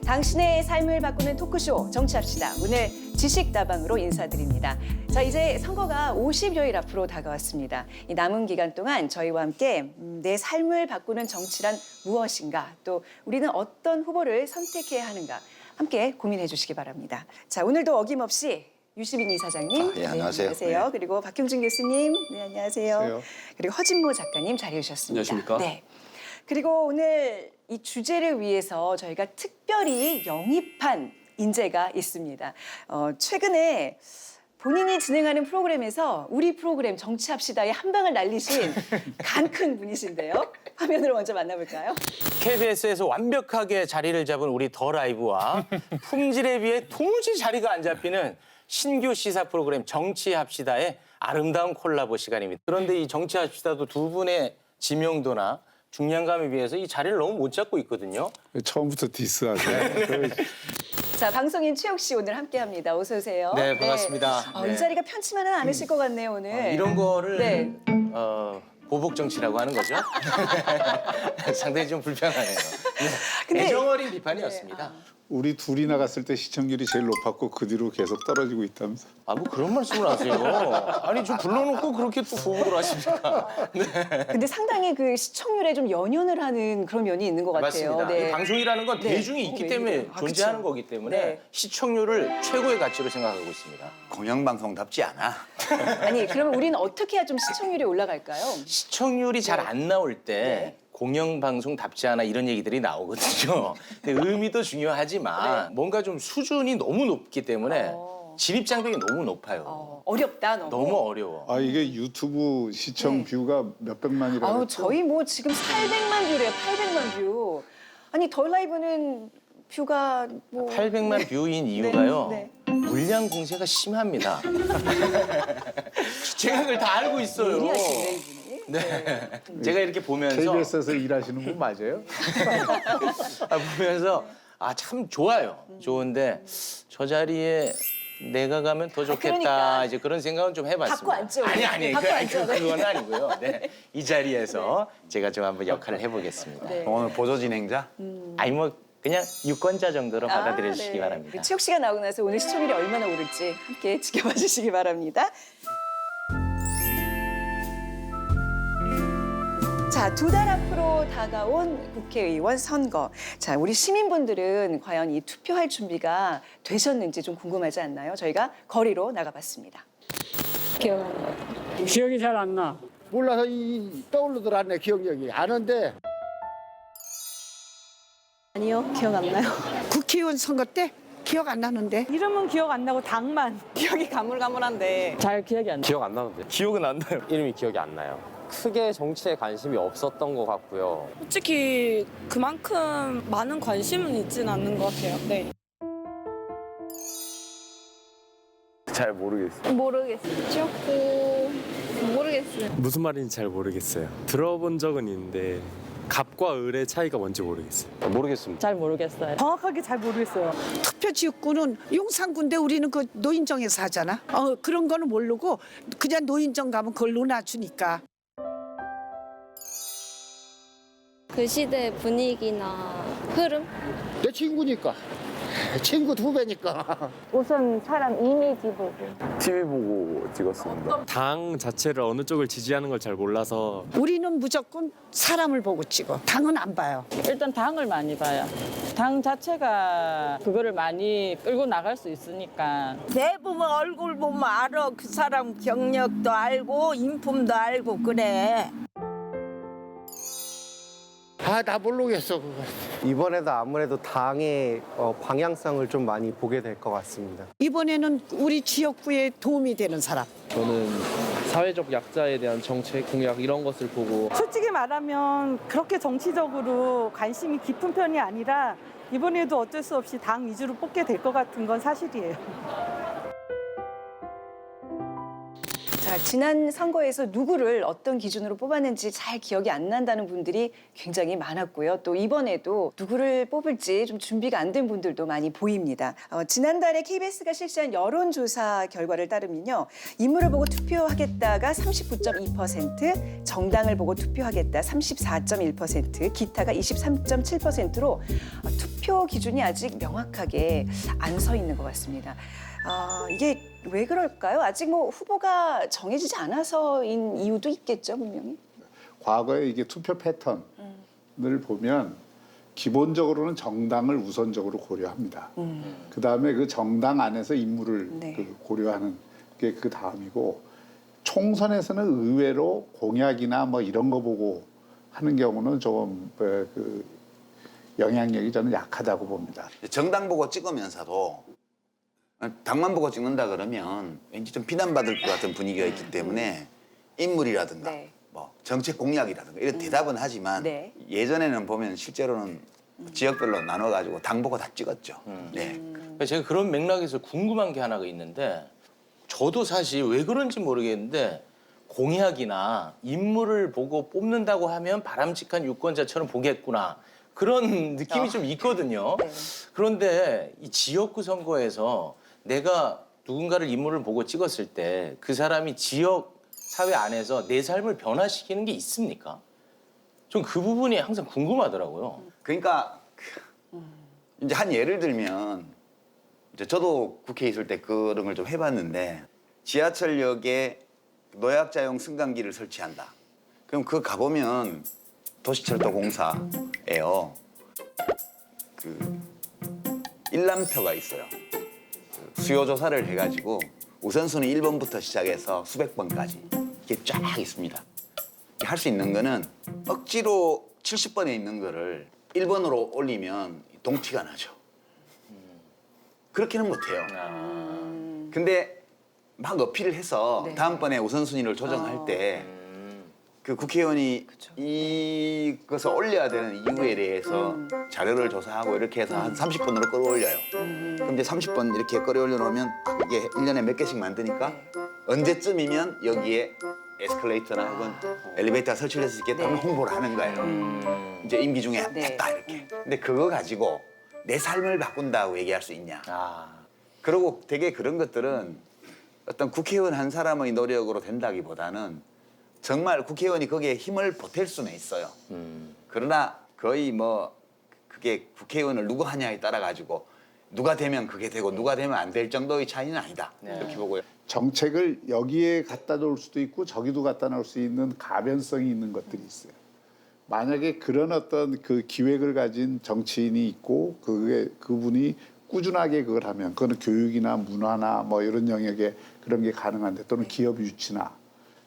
당신의 삶을 바꾸는 토크쇼 정치합시다. 오늘 지식다방으로 인사드립니다. 자, 이제 선거가 50여일 앞으로 다가왔습니다. 이 남은 기간 동안 저희와 함께 내 삶을 바꾸는 정치란 무엇인가, 또 우리는 어떤 후보를 선택해야 하는가 함께 고민해 주시기 바랍니다. 자, 오늘도 어김없이 유시민 이사장님, 네, 안녕하세요. 안녕하세요. 네. 그리고 박형준 교수님, 네, 안녕하세요. 안녕하세요. 그리고 허진모 작가님 자리해 주셨습니다. 안녕하십니까? 네. 그리고 오늘 이 주제를 위해서 저희가 특별히 영입한 인재가 있습니다. 최근에 본인이 진행하는 프로그램에서 우리 프로그램 정치합시다에 한 방을 날리신 간 큰 분이신데요. 화면으로 먼저 만나볼까요? KBS에서 완벽하게 자리를 잡은 우리 더 라이브와 품질에 비해 도무지 자리가 안 잡히는 신규 시사 프로그램 정치합시다의 아름다운 콜라보 시간입니다. 그런데 이 정치합시다도 두 분의 지명도나 중량감에 비해서 이 자리를 너무 못 잡고 있거든요. 처음부터 디스하세요. 자, 방송인 최욱 씨 오늘 함께합니다. 어서 오세요. 네, 반갑습니다. 이 네. 자리가 편치만은 않으실 것 같네요, 오늘. 이런 거를 네. 보복 정치라고 하는 거죠. 상당히 좀 불편하네요. 근데- 애정 어린 비판이었습니다. 네, 우리 둘이 나갔을 때 시청률이 제일 높았고 그 뒤로 계속 떨어지고 있다면서. 아, 뭐 그런 말씀을 하세요. 아니, 좀 불러놓고 그렇게 또 보복을 하십니까? 근데 상당히 그 시청률에 좀 연연을 하는 그런 면이 있는 것 같아요. 맞습니다. 이 방송이라는 건 네. 대중이 있기 때문에 아, 존재하는 그쵸. 거기 때문에 네. 시청률을 최고의 가치로 생각하고 있습니다. 공영방송답지 않아. 아니, 그러면 우리는 어떻게 해야 좀 시청률이 올라갈까요? 시청률이 잘 안 나올 때 네. 공영방송답지 않아 이런 얘기들이 나오거든요. 근데 의미도 중요하지만 뭔가 좀 수준이 너무 높기 때문에 진입장벽이 너무 높아요. 어렵다, 너무. 너무 어려워. 아 이게 유튜브 시청 네. 뷰가 몇백만이라고. 아우, 했죠? 저희 뭐 지금 800만 뷰래요, 800만 뷰. 아니, 더 라이브는 뷰가 뭐. 800만 뷰인 이유가요. 네. 물량 공세가 심합니다. 제가 그걸 다 알고 있어요. 예리하시네, 이분이. 네. 제가 이렇게 보면서 KBS에서 일하시는 분 맞아요? 보면서 참 좋아요. 좋은데 저 자리에 내가 가면 더 좋겠다. 그러니까. 이제 그런 생각은 좀 해봤습니다. 바꿔 앉죠. 아니 바꿔 앉죠. 네. 그건 아니고요. 네. 이 자리에서 제가 좀 한번 역할을 해보겠습니다. 네. 오늘 보조 진행자. 아니 뭐 그냥 유권자 정도로 받아들여 주시기 네. 바랍니다. 최욱 씨가 나오고 나서 오늘 시청률이 얼마나 오를지 함께 지켜봐 주시기 바랍니다. 자, 2달 앞으로 다가온 국회의원 선거. 자, 우리 시민분들은 과연 이 투표할 준비가 되셨는지 좀 궁금하지 않나요? 저희가 거리로 나가봤습니다. 기억이 잘 안 나. 몰라서 떠오르더라 않네 기억력이 아는데 아니요, 기억 안 나요. 국회의원 선거 때 기억 안 나는데. 이름은 기억 안 나고 당만 기억이 가물가물한데 잘 기억이 안 나. 기억 안 나는데. 기억은 안 나요. 이름이 기억이 안 나요. 크게 정치에 관심이 없었던 것 같고요. 솔직히 그만큼 많은 관심은 있진 않는 것 같아요. 네. 잘 모르겠어요. 모르겠어요. 모르겠어요. 무슨 말인지 잘 모르겠어요. 들어본 적은 있는데 갑과 을의 차이가 뭔지 모르겠어요. 모르겠습니다. 잘 모르겠어요. 정확하게 잘 모르겠어요. 투표 지역구는 용산구인데 우리는 그 노인정에서 하잖아. 그런 거는 모르고 그냥 노인정 가면 그걸 논아주니까. 그 시대의 분위기나 흐름? 내 친구니까 친구 후배니까 우선 사람 이미지 보고. TV 보고 찍었습니다. 당 자체를 어느 쪽을 지지하는 걸 잘 몰라서 우리는 무조건 사람을 보고 찍어. 당은 안 봐요. 일단 당을 많이 봐요. 당 자체가 그거를 많이 끌고 나갈 수 있으니까. 대부분 얼굴 보면 알아. 그 사람 경력도 알고 인품도 알고 그래. 나 모르겠어 그거. 이번에도 아무래도 당의 방향성을 좀 많이 보게 될 것 같습니다. 이번에는 우리 지역구에 도움이 되는 사람. 저는 사회적 약자에 대한 정책 공약 이런 것을 보고 솔직히 말하면 그렇게 정치적으로 관심이 깊은 편이 아니라 이번에도 어쩔 수 없이 당 위주로 뽑게 될 것 같은 건 사실이에요. 자, 지난 선거에서 누구를 어떤 기준으로 뽑았는지 잘 기억이 안 난다는 분들이 굉장히 많았고요. 또 이번에도 누구를 뽑을지 좀 준비가 안 된 분들도 많이 보입니다. 지난달에 KBS가 실시한 여론조사 결과를 따르면요. 인물을 보고 투표하겠다가 39.2%, 정당을 보고 투표하겠다 34.1%, 기타가 23.7%로 투표 기준이 아직 명확하게 안 서 있는 것 같습니다. 이게 왜 그럴까요? 아직 뭐 후보가 정해지지 않아서인 이유도 있겠죠, 분명히. 과거에 이게 투표 패턴을 보면 기본적으로는 정당을 우선적으로 고려합니다. 그다음에 그 정당 안에서 인물을 네. 그 고려하는 게 그 다음이고 총선에서는 의외로 공약이나 뭐 이런 거 보고 하는 경우는 조금 그 영향력이 저는 약하다고 봅니다. 정당 보고 찍으면서도 당만 보고 찍는다 그러면 왠지 좀 비난받을 것 같은 분위기가 있기 때문에 인물이라든가 네. 뭐 정책 공약이라든가 이런 대답은 하지만 네. 예전에는 보면 실제로는 지역별로 나눠가지고 당 보고 다 찍었죠. 네. 제가 그런 맥락에서 궁금한 게 하나가 있는데 저도 사실 왜 그런지 모르겠는데 공약이나 인물을 보고 뽑는다고 하면 바람직한 유권자처럼 보겠구나. 그런 느낌이 좀 있거든요. 네. 그런데 이 지역구 선거에서 내가 누군가를 인물을 보고 찍었을 때 그 사람이 지역 사회 안에서 내 삶을 변화시키는 게 있습니까? 좀 그 부분이 항상 궁금하더라고요. 그러니까 이제 한 예를 들면 이제 저도 국회에 있을 때 그런 걸 좀 해봤는데 지하철역에 노약자용 승강기를 설치한다. 그럼 그 가보면 도시철도공사예요. 그 일람표가 있어요. 그 수요 조사를 해가지고 우선순위 1번부터 시작해서 수백 번까지 이게 쫙 있습니다. 할 수 있는 거는 억지로 70번에 있는 거를 1번으로 올리면 동티가 나죠. 그렇게는 못해요. 근데 막 어필을 해서 네. 다음번에 우선순위를 조정할 때 그 국회의원이 이것을 올려야 되는 이유에 대해서 자료를 조사하고 이렇게 해서 한 30번으로 끌어올려요. 그럼 이제 30번 이렇게 끌어올려 놓으면 이게 1년에 몇 개씩 만드니까 언제쯤이면 여기에 에스컬레이터나 혹은 엘리베이터가 설치될 수 있겠다 하면 홍보를 하는 거예요. 이제 임기 중에 했다 이렇게. 근데 그거 가지고 내 삶을 바꾼다고 얘기할 수 있냐. 그리고 되게 그런 것들은 어떤 국회의원 한 사람의 노력으로 된다기보다는 정말 국회의원이 거기에 힘을 보탤 수는 있어요. 그러나 거의 뭐 그게 국회의원을 누가 하냐에 따라 가지고 누가 되면 그게 되고 누가 되면 안 될 정도의 차이는 아니다. 이렇게 보고요. 정책을 여기에 갖다 놓을 수도 있고 저기도 갖다 놓을 수 있는 가변성이 있는 것들이 있어요. 만약에 그런 어떤 그 기획을 가진 정치인이 있고 그분이 꾸준하게 그걸 하면 그거는 교육이나 문화나 뭐 이런 영역에 그런 게 가능한데 또는 기업 유치나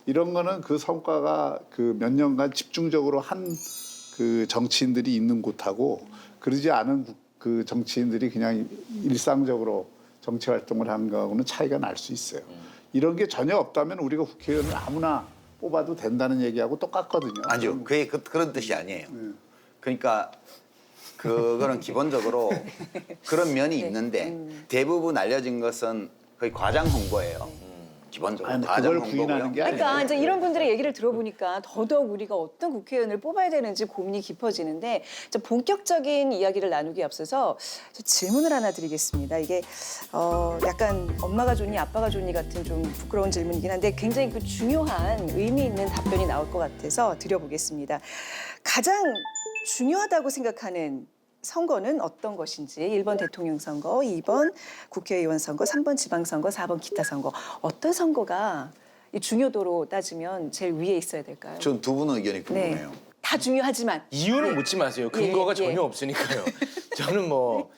이런 거는 그 성과가 그 몇 년간 집중적으로 한 그 정치인들이 있는 곳하고 그러지 않은 그 정치인들이 그냥 일상적으로 정치 활동을 하는 거하고는 차이가 날 수 있어요. 이런 게 전혀 없다면 우리가 국회의원을 아무나 뽑아도 된다는 얘기하고 똑같거든요. 아니요. 그게 그런 뜻이 아니에요. 그러니까 그거는 기본적으로 그런 면이 있는데 대부분 알려진 것은 거의 과장 홍보예요. 기본적으로 아니, 과장 그걸 홍보고요. 부인하는 게 아니에요. 그러니까 이제 이런 분들의 얘기를 들어보니까 더더욱 우리가 어떤 국회의원을 뽑아야 되는지 고민이 깊어지는데 좀 본격적인 이야기를 나누기 앞서서 저 질문을 하나 드리겠습니다. 이게 약간 엄마가 좋니 아빠가 좋니 같은 좀 부끄러운 질문이긴 한데 굉장히 그 중요한 의미 있는 답변이 나올 것 같아서 드려보겠습니다. 가장 중요하다고 생각하는 선거는 어떤 것인지 1번 대통령 선거, 2번 국회의원 선거, 3번 지방선거, 4번 기타 선거. 어떤 선거가 이 중요도로 따지면 제일 위에 있어야 될까요? 전 두 분 의견이 궁금해요. 다 중요하지만 이유는 묻지 마세요. 근거가 예. 전혀 없으니까요. 저는 뭐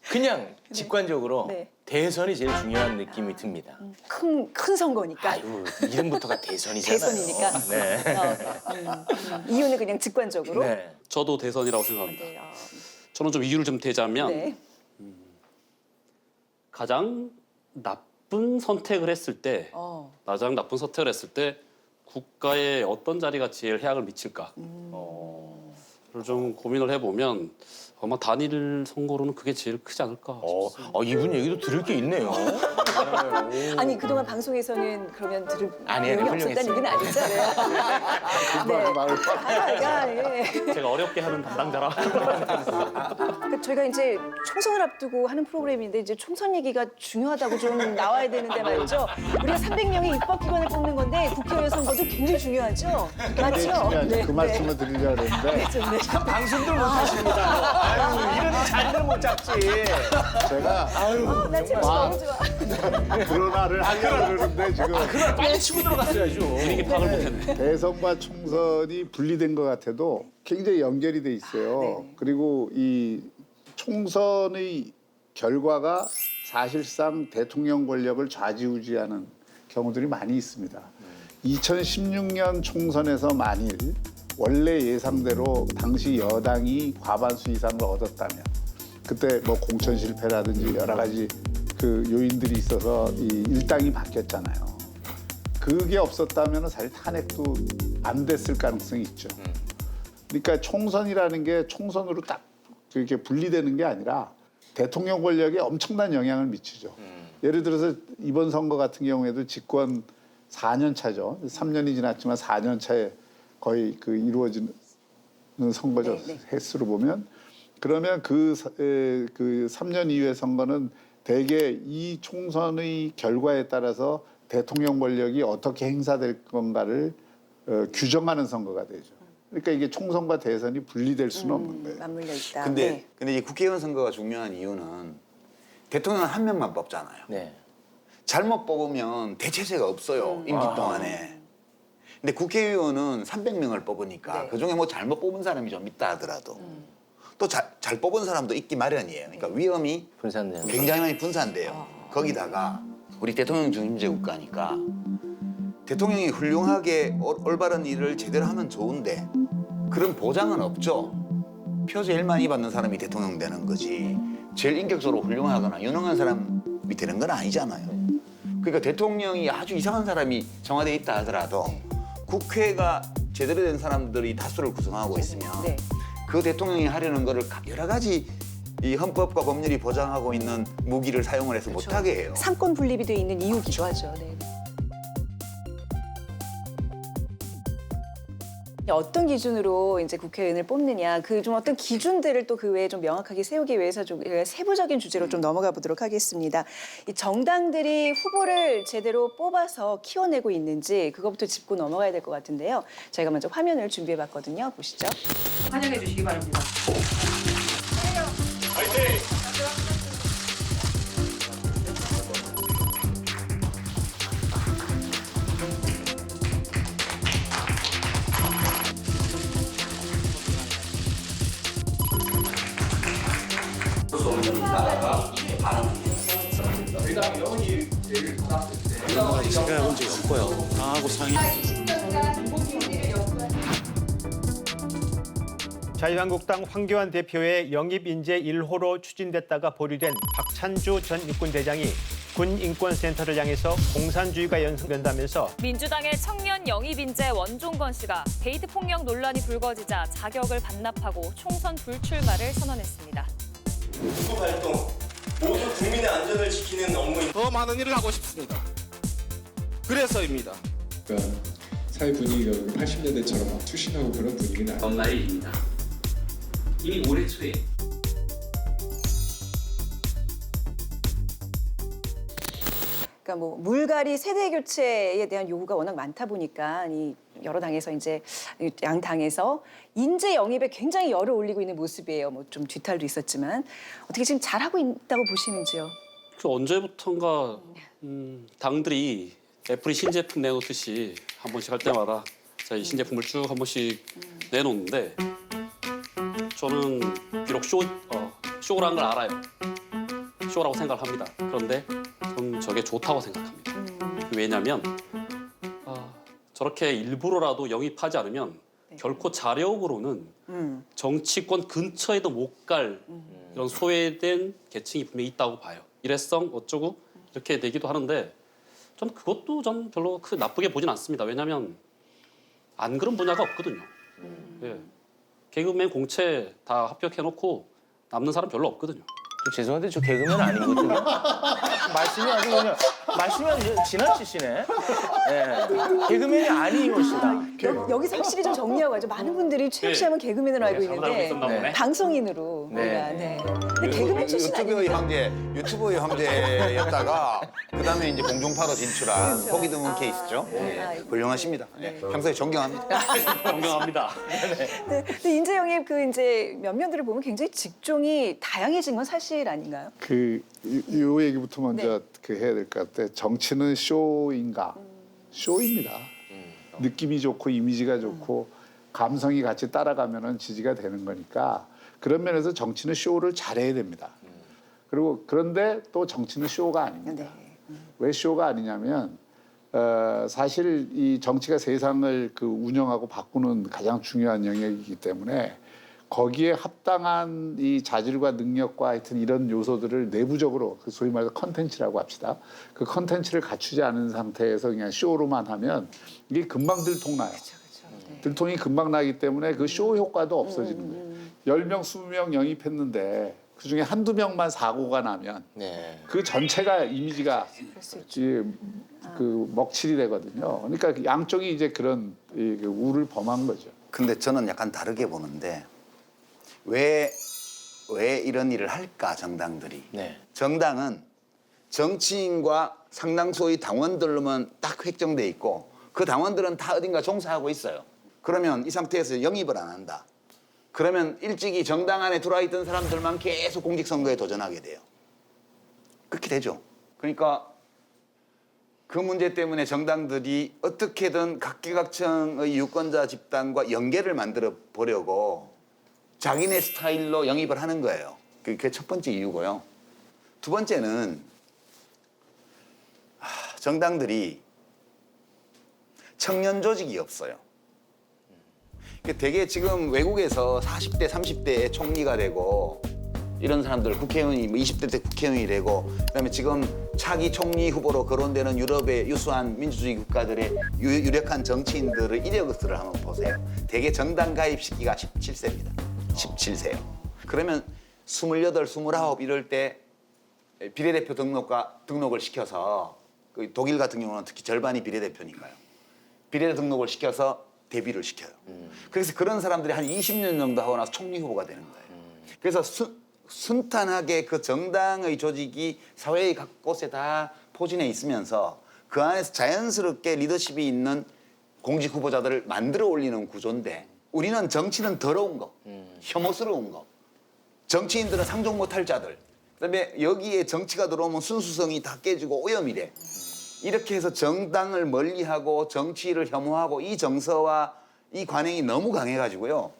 그냥 직관적으로 네. 대선이 제일 중요한 느낌이 듭니다. 큰 선거니까. 아유, 이름부터가 대선이잖아요. 대선이니까. 네. 이유는 그냥 직관적으로. 네. 저도 대선이라고 생각합니다. 네, 저는 좀 이유를 좀 대자면 네. 가장 나쁜 선택을 했을 때 가장 나쁜 선택을 했을 때 국가에 어떤 자리가 제일 해악을 미칠까를 좀 고민을 해보면 아마 단일 선거로는 그게 제일 크지 않을까 싶습니다. 이분 얘기도 들을 게 있네요. 아니 그동안 방송에서는 그러면 들을 아니에요, 내용이 없었다는 얘기는 아니잖아요. 네. 예. 제가 어렵게 하는 담당자라. 그러니까 저희가 이제 총선을 앞두고 하는 프로그램인데 이제 총선 얘기가 중요하다고 좀 나와야 되는데 말이죠. 우리가 300명의 입법기관을 뽑는 건데 국회의원 선거도 굉장히 중요하죠. 맞죠? 중요하죠. 그 말씀을 드리려고 했는데 네. 방송들 못 하십니다. 아유, 이런 자리를 못 잡지. 제가 나 지금 너무 좋아. 그러나를 하려고 그러는데 지금 그날 빨리 치고 들어갔어야죠. 분위기 파악을 못했네. 대선과 총선이 분리된 것 같아도 굉장히 연결이 돼 있어요. 그리고 이 총선의 결과가 사실상 대통령 권력을 좌지우지하는 경우들이 많이 있습니다. 2016년 총선에서 만일 원래 예상대로 당시 여당이 과반수 이상을 얻었다면 그때 뭐 공천 실패라든지 여러 가지 그 요인들이 있어서 이 일당이 바뀌었잖아요. 그게 없었다면 사실 탄핵도 안 됐을 가능성이 있죠. 그러니까 총선이라는 게 총선으로 딱 이렇게 분리되는 게 아니라 대통령 권력에 엄청난 영향을 미치죠. 예를 들어서 이번 선거 같은 경우에도 집권 4년 차죠. 3년이 지났지만 4년 차에 거의 그 이루어지는 선거죠. 횟수로 보면 그러면 그 3년 이후의 선거는 대개 이 총선의 결과에 따라서 대통령 권력이 어떻게 행사될 건가를 규정하는 선거가 되죠. 그러니까 이게 총선과 대선이 분리될 수는 없는 거예요. 맞물려 있다. 근데 이 국회의원 선거가 중요한 이유는 대통령은 한 명만 뽑잖아요. 네. 잘못 뽑으면 대체제가 없어요. 임기 동안에. 근데 국회의원은 300명을 뽑으니까 그중에 뭐 잘못 뽑은 사람이 좀 있다 하더라도 또 잘 뽑은 사람도 있기 마련이에요. 그러니까 위험이 분산돼요. 굉장히 많이 분산돼요. 거기다가 우리 대통령 중심제 국가니까 대통령이 훌륭하게 올바른 일을 제대로 하면 좋은데 그런 보장은 없죠. 표 제일 많이 받는 사람이 대통령 되는 거지 제일 인격적으로 훌륭하거나 유능한 사람이 되는 건 아니잖아요. 그러니까 대통령이 아주 이상한 사람이 청와대에 있다 하더라도 국회가 제대로 된 사람들이 다수를 구성하고 있으면 그 대통령이 하려는 거를 여러 가지 이 헌법과 법률이 보장하고 있는 무기를 사용을 해서 못하게 해요. 삼권 분립이 돼 있는 이유기도 하죠. 네. 어떤 기준으로 이제 국회의원을 뽑느냐, 그 좀 어떤 기준들을 또 그 외에 좀 명확하게 세우기 위해서 좀 세부적인 주제로 좀 넘어가 보도록 하겠습니다. 이 정당들이 후보를 제대로 뽑아서 키워내고 있는지 그것부터 짚고 넘어가야 될 것 같은데요. 저희가 먼저 화면을 준비해봤거든요. 보시죠. 환영해 주시기 바랍니다. 생각해본 적이 없고요. 당하고 상의. 자유한국당 황교안 대표의 영입인재 1호로 추진됐다가 보류된 박찬주 전 육군대장이 군인권센터를 향해서 공산주의가 연상된다면서 민주당의 청년 영입인재 원종건 씨가 데이트 폭력 논란이 불거지자 자격을 반납하고 총선 불출마를 선언했습니다. 후보 활동 모두 국민의 안전을 지키는 업무인 더 많은 일을 하고 싶습니다. 그래서입니다. 그러니까 사회 분위기가 80년대처럼 막 투신하고 그런 분위기는 아니에요. 말입니다. 이미 올해 초에 그러니까 뭐 물갈이 세대 교체에 대한 요구가 워낙 많다 보니까 이 여러 당에서 이제 양 당에서 인재 영입에 굉장히 열을 올리고 있는 모습이에요. 뭐 좀 뒤탈도 있었지만 어떻게 지금 잘하고 있다고 보시는지요? 그 언제부턴가 당들이 애플이 신제품 내놓듯이 한 번씩 할 때마다 이 신제품을 쭉 한 번씩 내놓는데 저는 비록 쇼라는 걸 알아요. 쇼라고 생각을 합니다. 그런데 저는 저게 좋다고 생각합니다. 왜냐하면 저렇게 일부러라도 영입하지 않으면 결코 자력으로는 정치권 근처에도 못 갈 이런 소외된 계층이 분명히 있다고 봐요. 일회성 어쩌고 이렇게 되기도 하는데 전 그것도 전 별로 나쁘게 보진 않습니다. 왜냐하면 안 그런 분야가 없거든요. 예. 개그맨 공채 다 합격해놓고 남는 사람 별로 없거든요. 저 죄송한데 저 개그맨 아니거든요. 말씀이 아주 그냥 말씀이 아주 지나치시네. 예. 개그맨이 아니오시다. 여기서 확실히 좀 정리하고 가죠. 많은 분들이 최욱 씨 하면 개그맨으로 알고 있는데 보네. 방송인으로 우리가. 네. 근데 개그맨 출신 유튜브의 아닙니까? 유튜브의 형제였다가 그다음에 이제 공중파로 진출한 그렇죠. 보기 드문 케이스죠. 예, 훌륭하십니다. 예, 평소에 존경합니다. 존경합니다. 네. 근데 인재 영입 그 이제 몇 년들을 보면 굉장히 직종이 다양해진 건 사실 아닌가요? 요 얘기부터 먼저 네. 해야 될 것 같아. 정치는 쇼인가? 쇼입니다. 느낌이 좋고 이미지가 좋고 감성이 같이 따라가면은 지지가 되는 거니까 그런 면에서 정치는 쇼를 잘해야 됩니다. 그리고 그런데 또 정치는 쇼가 아닙니다. 왜 쇼가 아니냐면 사실 이 정치가 세상을 운영하고 바꾸는 가장 중요한 영역이기 때문에 거기에 합당한 이 자질과 능력과 하여튼 이런 요소들을 내부적으로 소위 말해서 컨텐츠라고 합시다. 그 컨텐츠를 갖추지 않은 상태에서 그냥 쇼로만 하면 이게 금방 들통나요. 들통이 금방 나기 때문에 그 쇼 효과도 없어지는 거예요. 10명, 20명 영입했는데 그중에 한두 명만 사고가 나면 그 전체가 이미지가 먹칠이 되거든요. 그러니까 양쪽이 이제 그런 우를 범한 거죠. 근데 저는 약간 다르게 보는데 왜 이런 일을 할까 정당들이. 정당은 정치인과 상당수의 당원들로만 딱 획정돼 있고 그 당원들은 다 어딘가 종사하고 있어요. 그러면 이 상태에서 영입을 안 한다. 그러면 일찍이 정당 안에 들어와 있던 사람들만 계속 공직선거에 도전하게 돼요. 그렇게 되죠. 그러니까 그 문제 때문에 정당들이 어떻게든 각계각층의 유권자 집단과 연계를 만들어 보려고 자기네 스타일로 영입을 하는 거예요. 그게 첫 번째 이유고요. 두 번째는 정당들이 청년 조직이 없어요. 되게 지금 외국에서 40대, 30대에 총리가 되고 이런 사람들 국회의원이 20대 때 국회의원이 되고 그다음에 지금 차기 총리 후보로 거론되는 유럽의 유수한 민주주의 국가들의 유력한 정치인들의 이력을 한번 보세요. 대개 정당 가입 시기가 17세입니다. 17세요. 그러면 28, 29 이럴 때 비례대표 등록을 시켜서 독일 같은 경우는 특히 절반이 비례대표니까요. 비례 등록을 시켜서 데뷔를 시켜요. 그래서 그런 사람들이 한 20년 정도 하고 나서 총리 후보가 되는 거예요. 그래서 순탄하게 그 정당의 조직이 사회의 각 곳에 다 포진해 있으면서 그 안에서 자연스럽게 리더십이 있는 공직 후보자들을 만들어 올리는 구조인데 우리는 정치는 더러운 거, 혐오스러운 거, 정치인들은 상종 못할 자들, 그다음에 여기에 정치가 들어오면 순수성이 다 깨지고 오염이 돼. 이렇게 해서 정당을 멀리하고 정치를 혐오하고 이 정서와 이 관행이 너무 강해가지고요.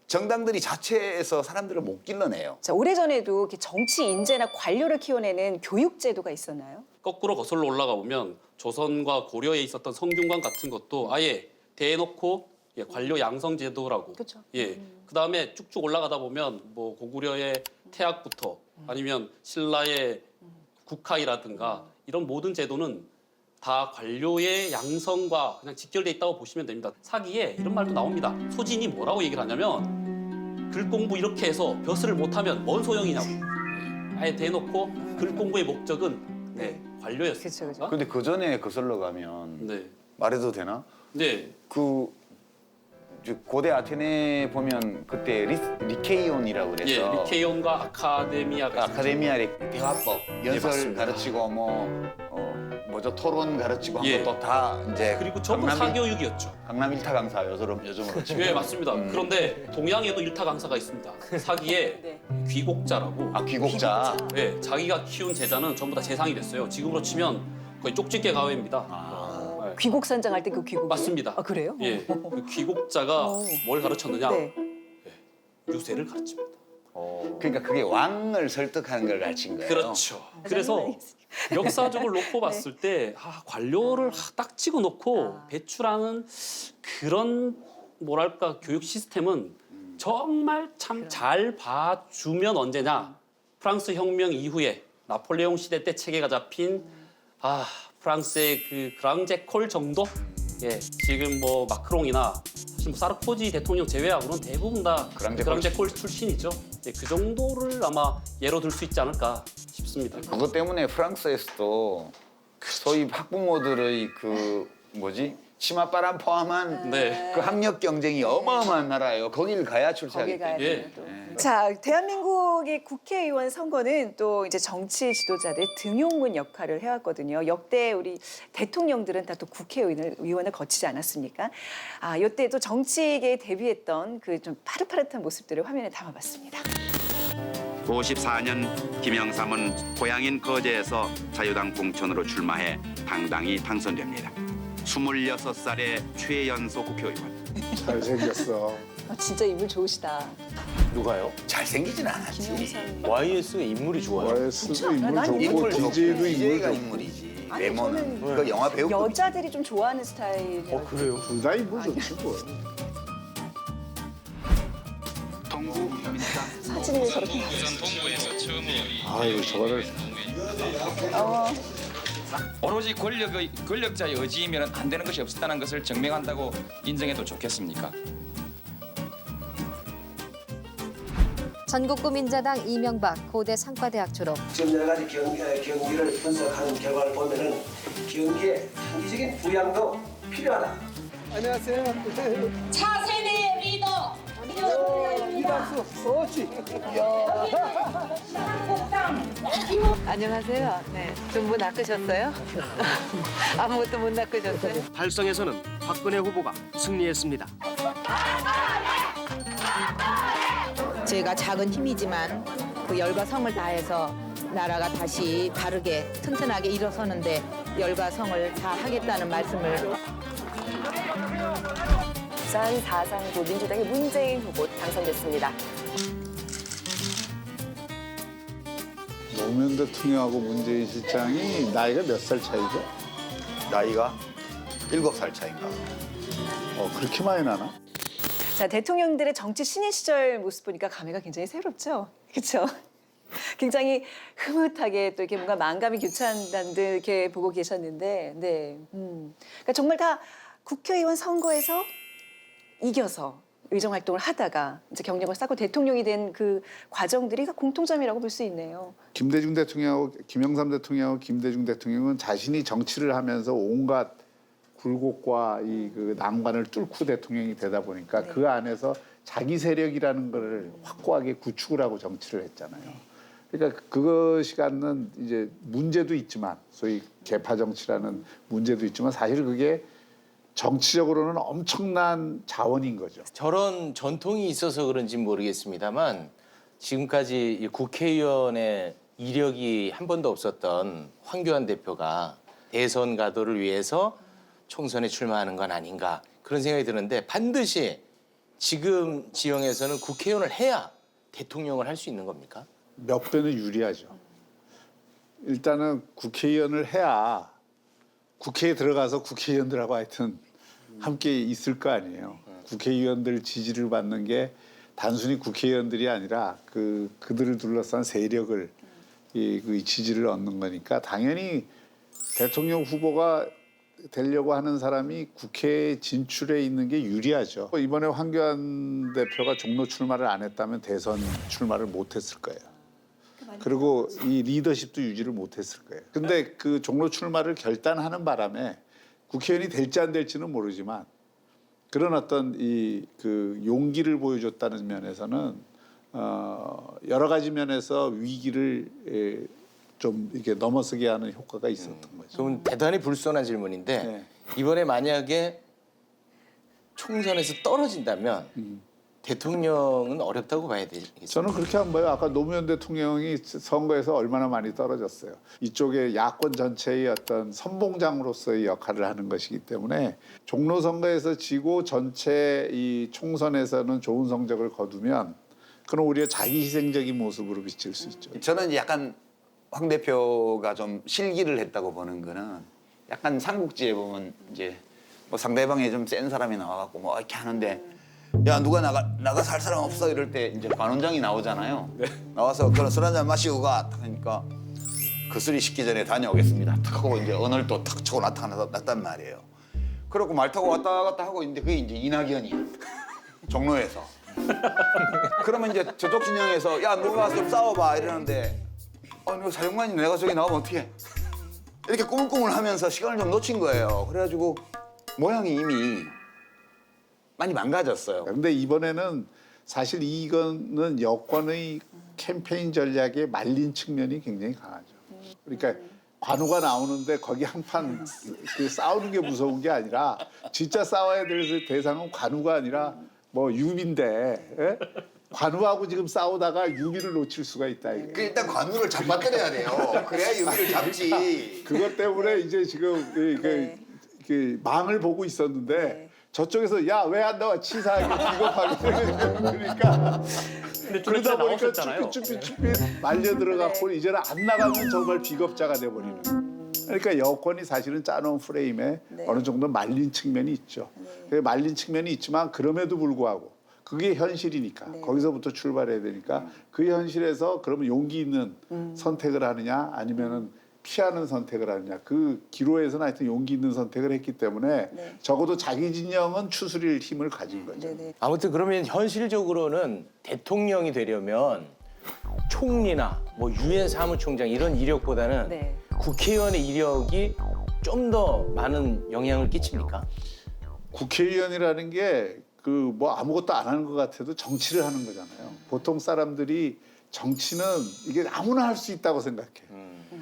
정당들이 자체에서 사람들을 못 길러내요. 자, 오래전에도 이렇게 정치 인재나 관료를 키워내는 교육 제도가 있었나요? 거꾸로 거슬러 올라가 보면 조선과 고려에 있었던 성균관 같은 것도 아예 대놓고 관료 양성 제도라고. 그렇죠. 그다음에 쭉쭉 올라가다 보면 뭐 고구려의 태학부터 아니면 신라의 국학이라든가 이런 모든 제도는 다 관료의 양성과 그냥 직결돼 있다고 보시면 됩니다. 사기에 이런 말도 나옵니다. 소진이 뭐라고 얘기를 하냐면 글 공부 이렇게 해서 벼슬을 못하면 뭔 소용이냐고. 아예 대놓고 글 공부의 목적은 관료였어요. 근데 그 전에 거슬러 가면 말해도 되나? 네. 고대 아테네 보면 그때 리케이온이라고 그래서 리케이온과 아카데미아가 대화법, 연설 가르치고 토론 가르치고 한 것도 다 이제 그리고 전부 사교육이었죠. 강남 일타 강사 요즘으로 치고. 네, 맞습니다. 그런데 동양에도 일타 강사가 있습니다. 사기에 귀곡자라고. 귀곡자. 네, 자기가 키운 제자는 전부 다 재상이 됐어요. 지금으로 치면 거의 쪽집게 가외입니다. 귀곡산장 할 때 그 귀곡. 맞습니다. 아, 그래요? 예, 그 귀곡자가 뭘 가르쳤느냐? 유세를 가르칩니다. 그러니까 그게 왕을 설득하는 걸 가르친 거예요. 그렇죠. 그래서 역사적으로 놓고 봤을 때 관료를 딱 찍어놓고 배출하는 그런 뭐랄까 교육 시스템은 정말 참 잘 봐주면 언제냐? 프랑스 혁명 이후에 나폴레옹 시대 때 체계가 잡힌 프랑스의 그 그랑제콜 정도 예, 지금 뭐 마크롱이나 사실 뭐 사르코지 대통령 제외하고는 대부분 다 그랑제골 출신이죠. 예, 그 정도를 아마 예로 들 수 있지 않을까 싶습니다. 그것 때문에 프랑스에서도 소위 학부모들의 그 뭐지? 치맛바람 포함한 네. 그 학력 경쟁이 어마어마한 나라예요. 거길 가야 출세하기 때문에. 예. 자, 대한민국의 국회의원 선거는 또 이제 정치 지도자들의 등용문 역할을 해왔거든요. 역대 우리 대통령들은 다 또 국회의원을 거치지 않았습니까? 아, 이때 또 정치계에 데뷔했던 그 좀 파릇파릇한 모습들을 화면에 담아봤습니다. 54년 김영삼은 고향인 거제에서 자유당 공천으로 출마해 당당히 당선됩니다. 26살의 최연소 국회의원. 잘생겼어. 아, 진짜 인물 좋으시다. 누가요? 잘생기진 않았지. YS가 인물이 좋아요. YS도 인물 난 좋고 인물 DJ도 인물 DJ가 좋고. 인물이지. 아니, 외모는 저는 그 영화 배우. 여자들이 좀 좋아하는 스타일이에요. 그래요? 둘 다 인물 좋지 뭐. 사진이 왜 저렇게 아유 저거를 오로지 권력자의 의지이면 안 되는 것이 없었다는 것을 증명한다고 인정해도 좋겠습니까? 전국구 민자당 이명박 고대 상과대학 졸업. 지금 여러 가지 경기를 분석하는 결과를 보면은 경기에 단기적인 부양도 필요하다. 안녕하세요. 차세대 리더 이박수 소치. 안녕하세요. 네, 전부 낚으셨어요? 아무것도 못 낚으셨어요? 달성에서는 박근혜 후보가 승리했습니다. 제가 작은 힘이지만 그 열과 성을 다해서 나라가 다시 바르게 튼튼하게 일어서는데 열과 성을 다 하겠다는 말씀을. 부산 4상구 민주당의 문재인 후보 당선됐습니다. 노무현 대통령하고 문재인 실장이 나이가 몇 살 차이죠? 나이가 7살 차인가. 그렇게 많이 나나? 자, 대통령들의 정치 신인 시절 모습 보니까 감회가 굉장히 새롭죠. 그렇죠? 굉장히 흐뭇하게 또 이렇게 뭔가 만감이 교차한다는 듯 이렇게 보고 계셨는데, 네, 그러니까 정말 다 국회의원 선거에서 이겨서 의정 활동을 하다가 이제 경력을 쌓고 대통령이 된 그 과정들이 공통점이라고 볼 수 있네요. 김대중 대통령하고 김영삼 대통령하고 김대중 대통령은 자신이 정치를 하면서 온갖 굴곡과 이 그 난관을 뚫고 대통령이 되다 보니까 네. 그 안에서 자기 세력이라는 것을 확고하게 구축을 하고 정치를 했잖아요. 그러니까 그것이 갖는 이제 문제도 있지만 소위 개파 정치라는 문제도 있지만 사실 그게 정치적으로는 엄청난 자원인 거죠. 저런 전통이 있어서 그런지 모르겠습니다만 지금까지 이 국회의원의 이력이 한 번도 없었던 황교안 대표가 대선 가도를 위해서 총선에 출마하는 건 아닌가 그런 생각이 드는데 반드시 지금 지형에서는 국회의원을 해야 대통령을 할 수 있는 겁니까? 몇 배는 유리하죠. 일단은 국회의원을 해야 국회에 들어가서 국회의원들하고 하여튼 함께 있을 거 아니에요. 국회의원들 지지를 받는 게 단순히 국회의원들이 아니라 그들을 둘러싼 세력을 그 지지를 얻는 거니까 당연히 대통령 후보가 되려고 하는 사람이 국회에 진출해 있는 게 유리하죠. 이번에 황교안 대표가 종로 출마를 안 했다면 대선 출마를 못 했을 거예요. 그리고 이 리더십도 유지를 못 했을 거예요. 근데 그 종로 출마를 결단하는 바람에 국회의원이 될지 안 될지는 모르지만 그런 어떤 그 용기를 보여줬다는 면에서는 여러 가지 면에서 위기를 좀 이렇게 넘어서게 하는 효과가 있었던 거죠. 그럼 대단히 불손한 질문인데 이번에 만약에 총선에서 떨어진다면 대통령은 어렵다고 봐야 되겠죠. 저는 그렇게 안 봐요. 아까 노무현 대통령이 선거에서 얼마나 많이 떨어졌어요. 이쪽에 야권 전체의 어떤 선봉장으로서의 역할을 하는 것이기 때문에 종로 선거에서 지고 전체 이 총선에서는 좋은 성적을 거두면 그럼 오히려 자기 희생적인 모습으로 비칠 수 있죠. 저는 약간 황 대표가 좀 실기를 했다고 보는 거는 약간 삼국지에 보면 이제 뭐 상대방에 좀 센 사람이 나와갖고 뭐 이렇게 하는데 야 누가 나가 살 사람 없어 이럴 때 이제 관원장이 나오잖아요. 나와서 그런 술 한잔 마시고 가 하니까 그 술이 식기 전에 다녀오겠습니다. 탁 하고 이제 언을 또 탁 치고 나타났단 말이에요. 그래갖고 말 타고 왔다 갔다 하고 있는데 그게 이제 이낙연이야. 종로에서. 그러면 이제 저쪽 진영에서 야 누가 와서 좀 싸워봐 이러는데 너 사령관이 내가 저기 나오면 어떡해. 이렇게 꾸물꾸물 하면서 시간을 좀 놓친 거예요. 그래가지고 모양이 이미 많이 망가졌어요. 근데 이번에는 사실 이거는 여권의 캠페인 전략에 말린 측면이 굉장히 강하죠. 그러니까 관우가 나오는데 거기 한판 싸우는 게 무서운 게 아니라 진짜 싸워야 될 대상은 관우가 아니라 뭐 유비인데 예? 관우하고 지금 싸우다가 유비를 놓칠 수가 있다. 이게. 그 일단 관우를 잡아뜨려야 돼요. 그래야 유비를 잡지. 그것 때문에 이제 지금 그 망을 보고 있었는데 저쪽에서 야 왜 안 나와 치사하게 비겁하게 그러니까 그러다 보니까 쭈삣쭈삣 말려 들어갔고 이제는 안 나가면 정말 비겁자가 돼버리는. 그러니까 여권이 사실은 짜놓은 프레임에 어느 정도 말린 측면이 있죠. 말린 측면이 있지만 그럼에도 불구하고 그게 현실이니까 거기서부터 출발해야 되니까 그 현실에서 그러면 용기 있는 선택을 하느냐 아니면은 피하는 선택을 하느냐 그 기로에서는 하여튼 용기 있는 선택을 했기 때문에 적어도 자기 진영은 추스릴 힘을 가진 거죠. 아무튼 그러면 현실적으로는 대통령이 되려면 총리나 뭐 유엔 사무총장 이런 이력보다는 국회의원의 이력이 좀 더 많은 영향을 끼칩니까? 국회의원이라는 게 그 뭐 아무것도 안 하는 것 같아도 정치를 하는 거잖아요. 보통 사람들이 정치는 이게 아무나 할 수 있다고 생각해.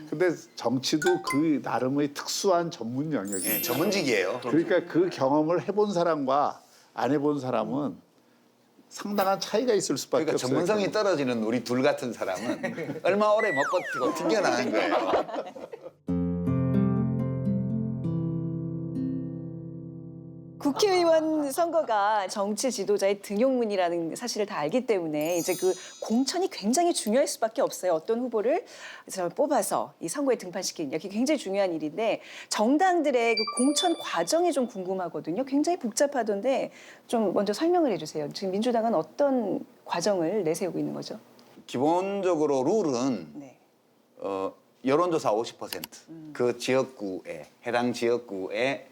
근데 정치도 그 나름의 특수한 전문 영역이에요. 전문직이에요. 그러니까 그 경험을 해본 사람과 안 해본 사람은 상당한 차이가 있을 수밖에 그러니까 없어요. 전문성이 떨어지는 우리 둘 같은 사람은 얼마 오래 못 버티고 튕겨나는 거예요. 국회의원 선거가 정치 지도자의 등용문이라는 사실을 다 알기 때문에 이제 그 공천이 굉장히 중요할 수밖에 없어요. 어떤 후보를 뽑아서 이 선거에 등판시키느냐. 그게 굉장히 중요한 일인데 정당들의 그 공천 과정이 좀 궁금하거든요. 굉장히 복잡하던데 좀 먼저 설명을 해주세요. 지금 민주당은 어떤 과정을 내세우고 있는 거죠? 기본적으로 룰은 여론조사 50%. 그 지역구에 해당 지역구에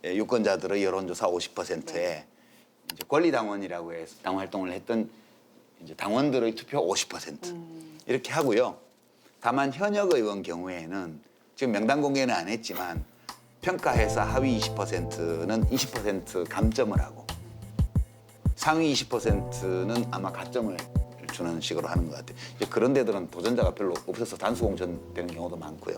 유권자들의 여론조사 50%에 이제 권리당원이라고 해서 당 활동을 했던 이제 당원들의 투표 50% 이렇게 하고요. 다만 현역 의원 경우에는 지금 명단 공개는 안 했지만 평가해서 하위 20%는 20% 감점을 하고 상위 20%는 아마 가점을 주는 식으로 하는 것 같아요. 이제 그런 데들은 도전자가 별로 없어서 단수 공천되는 경우도 많고요.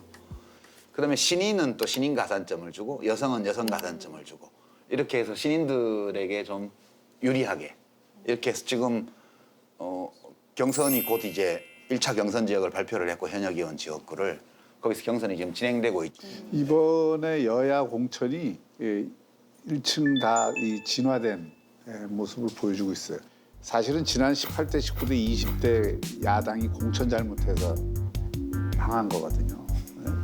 그다음에 신인은 또 신인 가산점을 주고 여성은 여성 가산점을 주고 이렇게 해서 신인들에게 좀 유리하게 이렇게 해서 지금 경선이 곧 이제 1차 경선 지역을 발표를 했고 현역 의원 지역구를 거기서 경선이 지금 진행되고 있죠. 이번에 여야 공천이 1층 다 이 진화된 모습을 보여주고 있어요. 사실은 지난 18대, 19대, 20대 야당이 공천 잘못해서 망한 거거든요.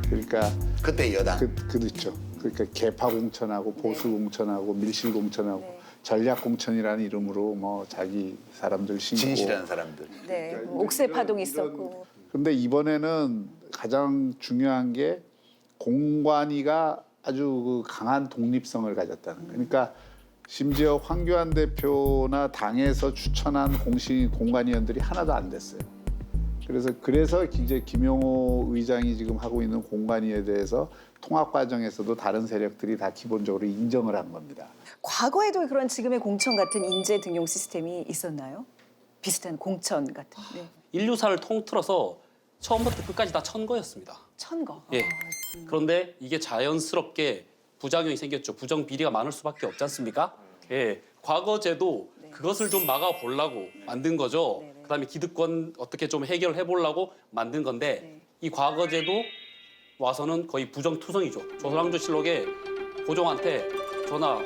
그러니까 그때 여당 그렇죠. 그러니까 개파 공천하고 보수 공천하고 밀실 공천하고 전략 공천이라는 이름으로 뭐 자기 사람들 신고 진실한 사람들. 네, 옥새 파동이 있었고. 그런데 이번에는 가장 중요한 게 공관위가 아주 강한 독립성을 가졌다는 거예요. 그러니까 심지어 황교안 대표나 당에서 추천한 공관위원들이 하나도 안 됐어요. 그래서 이제 김용호 의장이 지금 하고 있는 공관위에 대해서 통합 과정에서도 다른 세력들이 다 기본적으로 인정을 한 겁니다. 과거에도 그런 지금의 공천 같은 인재 등용 시스템이 있었나요? 비슷한 공천 같은. 네. 인류사를 통틀어서 처음부터 끝까지 다 천거였습니다. 천거. 예. 그런데 이게 자연스럽게 부작용이 생겼죠. 부정 비리가 많을 수밖에 없지 않습니까? 예. 과거제도 그것을 좀 막아보려고 만든 거죠. 그다음에 기득권 어떻게 좀 해결해 보려고 만든 건데 이 과거제도 와서는 거의 부정투성이죠. 조선왕조실록에 고종한테 전하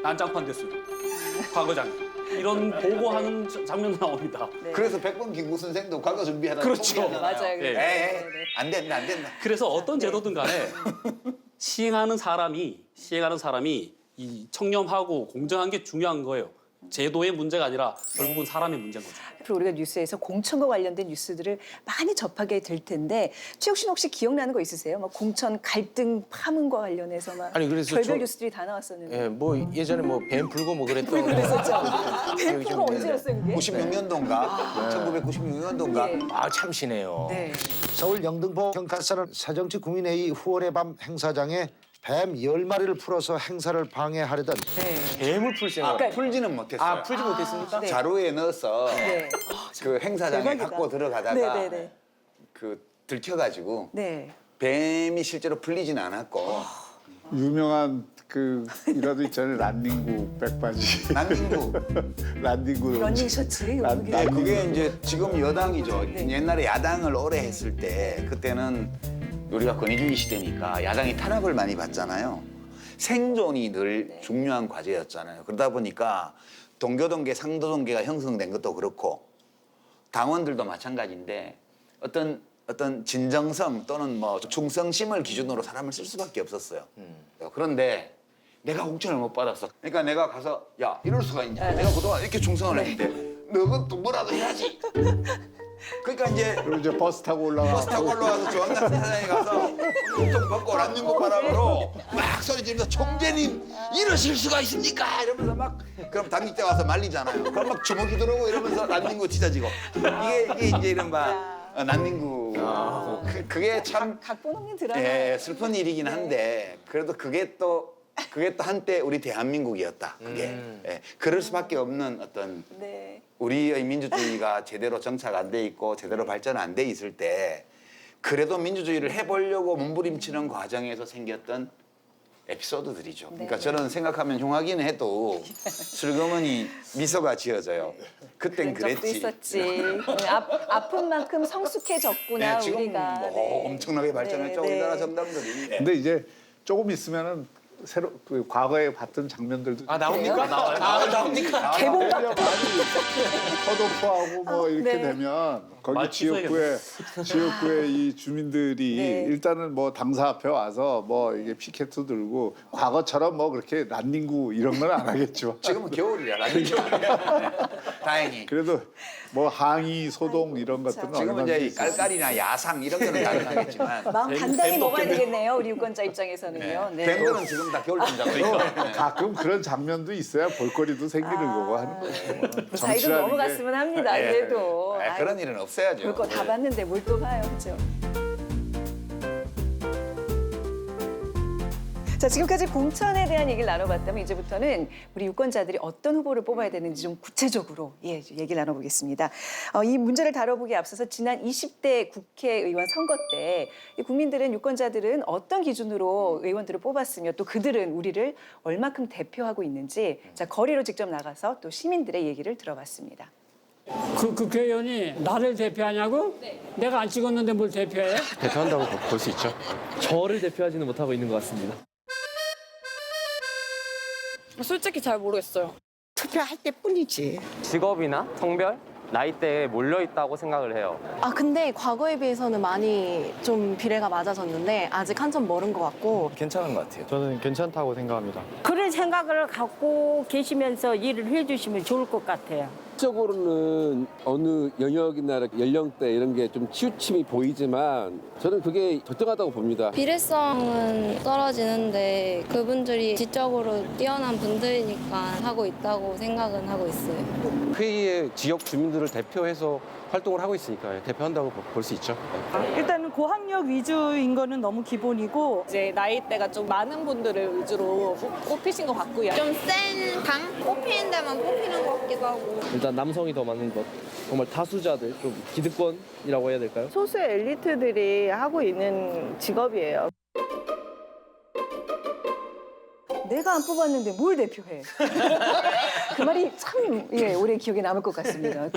난장판 됐습니다. 과거장 이런 보고하는 장면도 나옵니다. 그래서 백범 김구 선생도 과거 준비하다 그렇죠. 맞아요. 네. 안 된다. 그래서 어떤 제도든 간에 시행하는 사람이 이 청렴하고 공정한 게 중요한 거예요. 제도의 문제가 아니라 결국은 사람의 문제인 거죠. 앞으로 우리가 뉴스에서 공천과 관련된 뉴스들을 많이 접하게 될 텐데 최욱 씨는 혹시 기억나는 거 있으세요? 막 공천 갈등 파문과 관련해서 막 아니, 그래서 별별 저- 뉴스들이 다 나왔었는데. 예, 뭐 예전에 뭐 뱀 불고 뭐 그랬던 그랬었죠. 기억이 뱀프가 좀 있는데. 언제였어요 그게? 96년도인가? 1996년도인가? 예. 아, 참시네요. 네. 서울 영등포 경찰서는 새정치 국민회의 후원의 밤 행사장에 뱀 10마리를 풀어서 행사를 방해하려던 뱀을 풀 생각. 풀지는 못했어요. 아, 풀지 못했습니까? 네. 자루에 넣어서 네. 그 행사장에 대박이다. 갖고 들어가다가 네네네. 그 들켜가지고 네. 뱀이 실제로 풀리지는 않았고 유명한 그 이라도 있잖아요. 란닝구 백바지. 난닝구. 란닝구. 러닝 셔츠. 네, 그게 이제 지금 여당이죠. 옛날에 야당을 오래 했을 때 그때는 우리가 권위주의 시대니까 야당이 탄압을 많이 받잖아요. 생존이 늘 중요한 과제였잖아요. 그러다 보니까 동교동계, 상도동계가 형성된 것도 그렇고 당원들도 마찬가지인데 어떤 진정성 또는 뭐 충성심을 기준으로 사람을 쓸 수밖에 없었어요. 그런데 내가 공천을 못 받았어. 그러니까 내가 가서 야 이럴 수가 있냐. 내가 그동안 이렇게 충성을 했는데 너는 또 뭐라도 해야지. 그러니까 이제 그리고 이제 버스 타고 올라가서 조항장 사장에 가서 옷좀 벗고 란닝구 바람으로 막 소리 지르면서 총재님 이러실 수가 있습니까? 이러면서 막 그럼 당직자 와서 말리잖아요. 그럼 막 주먹이 들어오고 이러면서 란닝구 찢어지고 이게 이제 이른바 난닝구. 그게 참 각본 없는 드라마. 예, 슬픈 일이긴 한데 그래도 그게 또 한때 우리 대한민국이었다. 그게 예, 그럴 수밖에 없는 어떤 네. 우리의 민주주의가 제대로 정착 안 돼 있고 제대로 발전 안 돼 있을 때 그래도 민주주의를 해보려고 몸부림치는 과정에서 생겼던 에피소드들이죠. 그러니까 저는 생각하면 흉하기는 해도 슬그머니 미소가 지어져요. 그땐 그런 적도 그랬지. 있었지. 아픈 만큼 성숙해졌구나 네, 지금 우리가. 뭐 엄청나게 발전했죠. 네, 우리나라 네. 정당들이. 근데 이제 조금 있으면은 새로 그 과거에 봤던 장면들도 나옵니까? 나옵니까? 개봉 많이 컷오프하고 뭐 이렇게 네. 되면 거기 말 지역구에 이 주민들이 네. 일단은 뭐 당사 앞에 와서 뭐 이게 피켓도 들고 과거처럼 뭐 그렇게 란닝구 이런 건 안 하겠죠. 지금은 겨울이야. 란닝구. 다행히. 그래도 뭐 항의, 소동 이런 것들은 지금은 얼마나 이제 깔깔이나 야상 이런 거는 가능하겠지만 마음 단단히 먹어야 되겠네요 우리 유권자 입장에서는요. 네. 뱀들은 지금 다 겨울 동자고 가끔 그런 장면도 있어야 볼거리도 생기는 거고 하는 거죠. 그 사이도 넘어갔으면 합니다. 그래도 그런 일은 없어야죠. 볼 거 다 봤는데 뭘 또 봐요, 그렇죠? 자, 지금까지 공천에 대한 얘기를 나눠봤다면 이제부터는 우리 유권자들이 어떤 후보를 뽑아야 되는지 좀 구체적으로 얘기를 나눠보겠습니다. 이 문제를 다뤄보기에 앞서서 지난 20대 국회의원 선거 때 이 국민들은 유권자들은 어떤 기준으로 의원들을 뽑았으며 또 그들은 우리를 얼마큼 대표하고 있는지 자, 거리로 직접 나가서 또 시민들의 얘기를 들어봤습니다. 그 국회의원이 나를 대표하냐고? 내가 안 찍었는데 뭘 대표해? 대표한다고 볼 수 있죠. 저를 대표하지는 못하고 있는 것 같습니다. 솔직히 잘 모르겠어요. 투표할 때뿐이지. 직업이나 성별, 나이대에 몰려 있다고 생각을 해요. 아 근데 과거에 비해서는 많이 좀 비례가 맞아졌는데 아직 한참 멀은 것 같고. 괜찮은 것 같아요. 저는 괜찮다고 생각합니다. 그런 생각을 갖고 계시면서 일을 해주시면 좋을 것 같아요. 적으로는 어느 영역이나 연령대 이런 게 좀 치우침이 보이지만 저는 그게 적정하다고 봅니다. 비례성은 떨어지는데 그분들이 지적으로 뛰어난 분들이니까 하고 있다고 생각은 하고 있어요. 회의에 지역 주민들을 대표해서 활동을 하고 있으니까 대표한다고 볼 수 있죠. 일단은 고학력 위주인 거는 너무 기본이고 이제 나이대가 좀 많은 분들을 위주로 뽑히신 것 같고요. 좀 센 당 뽑히는 데만 뽑히는 것 같기도 하고. 일단 남성이 더 많은 것. 정말 다수자들, 좀 기득권이라고 해야 될까요? 소수 엘리트들이 하고 있는 직업이에요. 내가 안 뽑았는데 뭘 대표해? 그 말이 참 오래 기억에 남을 것 같습니다.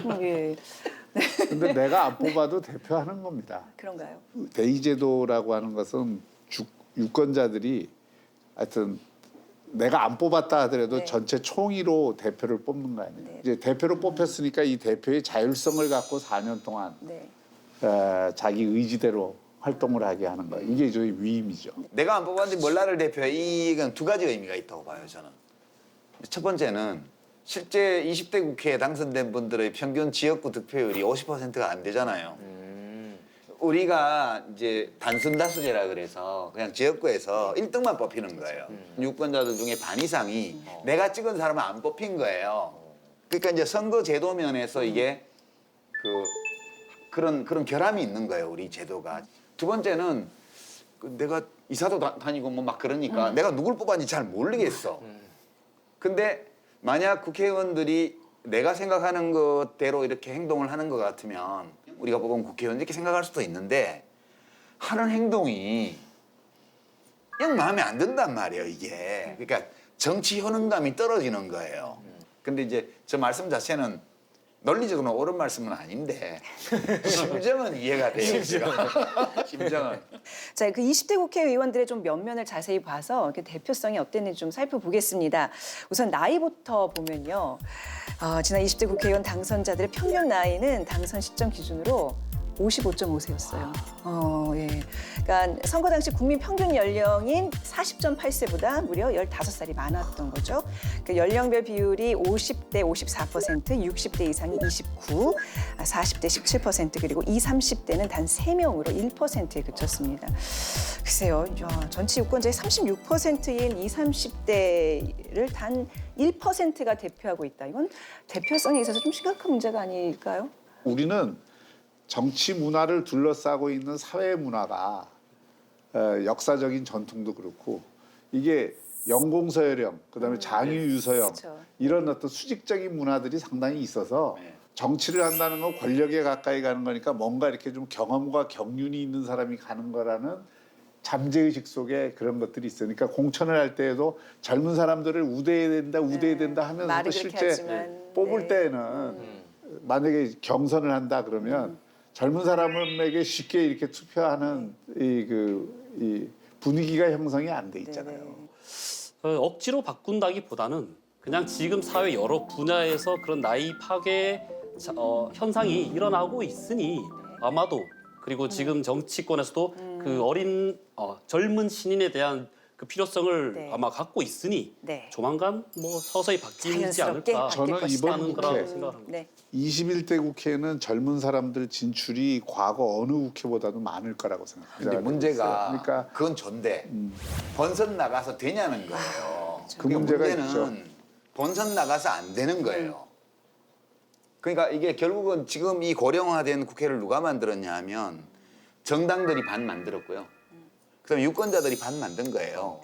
근데 내가 안 뽑아도 대표하는 겁니다. 그런가요? 대의제도라고 하는 것은 유권자들이 하여튼 내가 안 뽑았다 하더라도 전체 총의로 대표를 뽑는 거 아니에요. 이제 대표로 뽑혔으니까 이 대표의 자율성을 갖고 4년 동안 자기 의지대로 활동을 하게 하는 거예요. 이게 저희 위임이죠. 내가 안 뽑았는데 뭘 나를 대표해? 이건 두 가지 의미가 있다고 봐요, 저는. 첫 번째는 실제 20대 국회에 당선된 분들의 평균 지역구 득표율이 50%가 안 되잖아요. 우리가 이제 단순 다수제라 그래서 그냥 지역구에서 1등만 뽑히는 거예요. 유권자들 중에 반 이상이 내가 찍은 사람은 안 뽑힌 거예요. 그러니까 이제 선거 제도 면에서 이게 그런 결함이 있는 거예요, 우리 제도가. 두 번째는 내가 이사도 다니고 뭐 막 그러니까 내가 누굴 뽑았는지 잘 모르겠어. 근데 만약 국회의원들이 내가 생각하는 것대로 이렇게 행동을 하는 것 같으면 우리가 뽑은 국회의원 이렇게 생각할 수도 있는데 하는 행동이 영 마음에 안 든단 말이에요, 이게. 그러니까 정치 효능감이 떨어지는 거예요. 근데 이제 저 말씀 자체는 논리적으로 옳은 말씀은 아닌데 심정은 이해가 돼요. 심정은. 자, 그 20대 국회의원들의 좀 면면을 자세히 봐서 대표성이 어땠는지 좀 살펴보겠습니다. 우선 나이부터 보면요. 지난 20대 국회의원 당선자들의 평균 나이는 당선 시점 기준으로 55.5세였어요. 예. 그러니까 선거 당시 국민 평균 연령인 40.8세보다 무려 15살이 많았던 거죠. 그 연령별 비율이 50대 54%, 60대 이상이 29, 40대 17%, 그리고 20, 30대는 단 3명으로 1%에 그쳤습니다. 글쎄요, 전체 유권자의 36%인 20, 30대를 단 1%가 대표하고 있다. 이건 대표성에 있어서 좀 심각한 문제가 아닐까요? 우리는 정치 문화를 둘러싸고 있는 사회 문화가 역사적인 전통도 그렇고 이게 영공서열형, 그다음에 장유유서형 이런 어떤 수직적인 문화들이 상당히 있어서 정치를 한다는 건 권력에 가까이 가는 거니까 뭔가 이렇게 좀 경험과 경륜이 있는 사람이 가는 거라는 잠재의식 속에 그런 것들이 있어요. 그러니까 공천을 할 때에도 젊은 사람들을 우대해야 된다 하면서도 실제 뽑을 때에는 만약에 경선을 한다 그러면 젊은 사람에게 쉽게 이렇게 투표하는 이 분위기가 형성이 안 돼 있잖아요. 억지로 바꾼다기보다는 그냥 지금 사회 여러 분야에서 그런 나이 파괴 현상이 일어나고 있으니 아마도 그리고 지금 정치권에서도 그 어린 젊은 신인에 대한 그 필요성을 아마 갖고 있으니 조만간 뭐 서서히 바뀌지 않을까. 저는 이번 국회 생각합니다. 21대 국회에는 젊은 사람들 진출이 과거 어느 국회보다도 많을 거라고 생각합니다. 근데 문제가 그러니까 그건 전데 본선 나가서 되냐는 거예요. 그 문제가 문제는 있죠. 본선 나가서 안 되는 거예요. 그러니까 이게 결국은 지금 이 고령화된 국회를 누가 만들었냐 하면 정당들이 반 만들었고요. 그다음에 유권자들이 반 만든 거예요.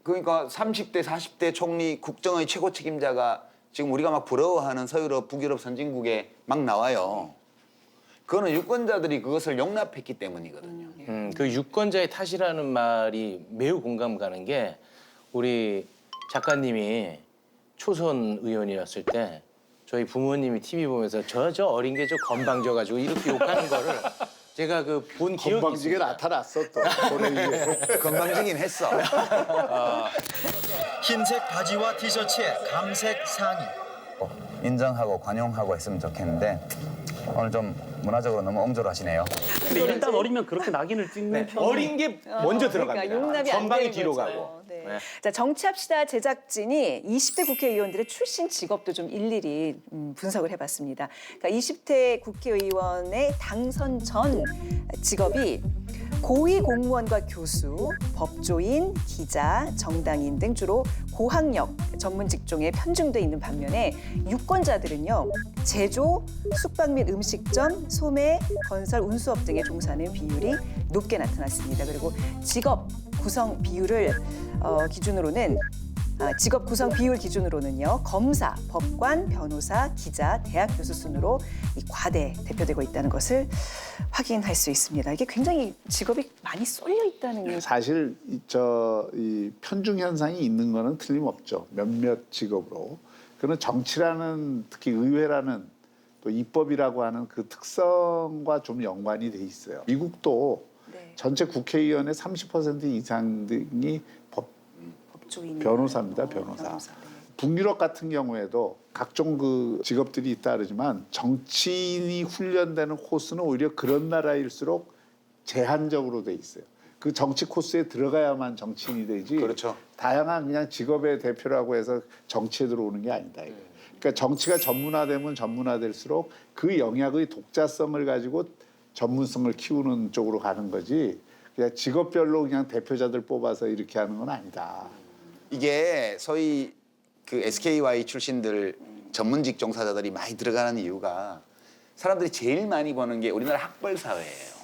그러니까 30대, 40대 총리 국정의 최고 책임자가 지금 우리가 막 부러워하는 서유럽, 북유럽 선진국에 막 나와요. 그거는 유권자들이 그것을 용납했기 때문이거든요. 그 유권자의 탓이라는 말이 매우 공감 가는 게 우리 작가님이 초선 의원이었을 때 저희 부모님이 TV 보면서 저 어린 게 저 건방져가지고 이렇게 욕하는 거를 제가 그 본 기억이 건방지게 있습니다. 나타났어 또. 건방지긴 했어. 흰색 바지와 티셔츠에 감색 상의. 인정하고 관용하고 했으면 좋겠는데 오늘 좀 문화적으로 너무 엄졸하시네요. 근데 일단 어리면 그렇게 낙인을 찍는 편이 어린 게 먼저 들어갑니다. 그러니까 용납이 안 전방이 되는 뒤로 거죠. 가고. 네. 자, 정치합시다 제작진이 20대 국회의원들의 출신 직업도 좀 일일이 분석을 해봤습니다. 그러니까 20대 국회의원의 당선 전 직업이 고위 공무원과 교수, 법조인, 기자, 정당인 등 주로 고학력 전문 직종에 편중돼 있는 반면에 유권자들은요 제조, 숙박 및 음식점, 소매, 건설, 운수업 등에 종사하는 비율이 높게 나타났습니다. 그리고 직업 구성 비율을 기준으로는 직업 구성 비율 기준으로는요 검사, 법관, 변호사, 기자, 대학 교수 순으로 이 과대 대표되고 있다는 것을 확인할 수 있습니다. 이게 굉장히 직업이 많이 쏠려 있다는 사실 이 편중 현상이 있는 거는 틀림없죠. 몇몇 직업으로. 그는 정치라는 특히 의회라는 또 입법이라고 하는 그 특성과 좀 연관이 돼 있어요. 미국도 전체 국회의원의 30% 이상 등이 변호사입니다. 변호사. 북유럽 같은 경우에도 각종 그 직업들이 있다 그러지만 정치인이 훈련되는 코스는 오히려 그런 나라일수록 제한적으로 돼 있어요. 그 정치 코스에 들어가야만 정치인이 되지. 그렇죠. 다양한 그냥 직업의 대표라고 해서 정치에 들어오는 게 아니다. 이거. 그러니까 정치가 전문화되면 전문화될수록 그 영역의 독자성을 가지고 전문성을 키우는 쪽으로 가는 거지. 그냥 직업별로 그냥 대표자들 뽑아서 이렇게 하는 건 아니다. 이게 소위 그 SKY 출신들 전문직 종사자들이 많이 들어가는 이유가 사람들이 제일 많이 보는 게 우리나라 학벌 사회예요.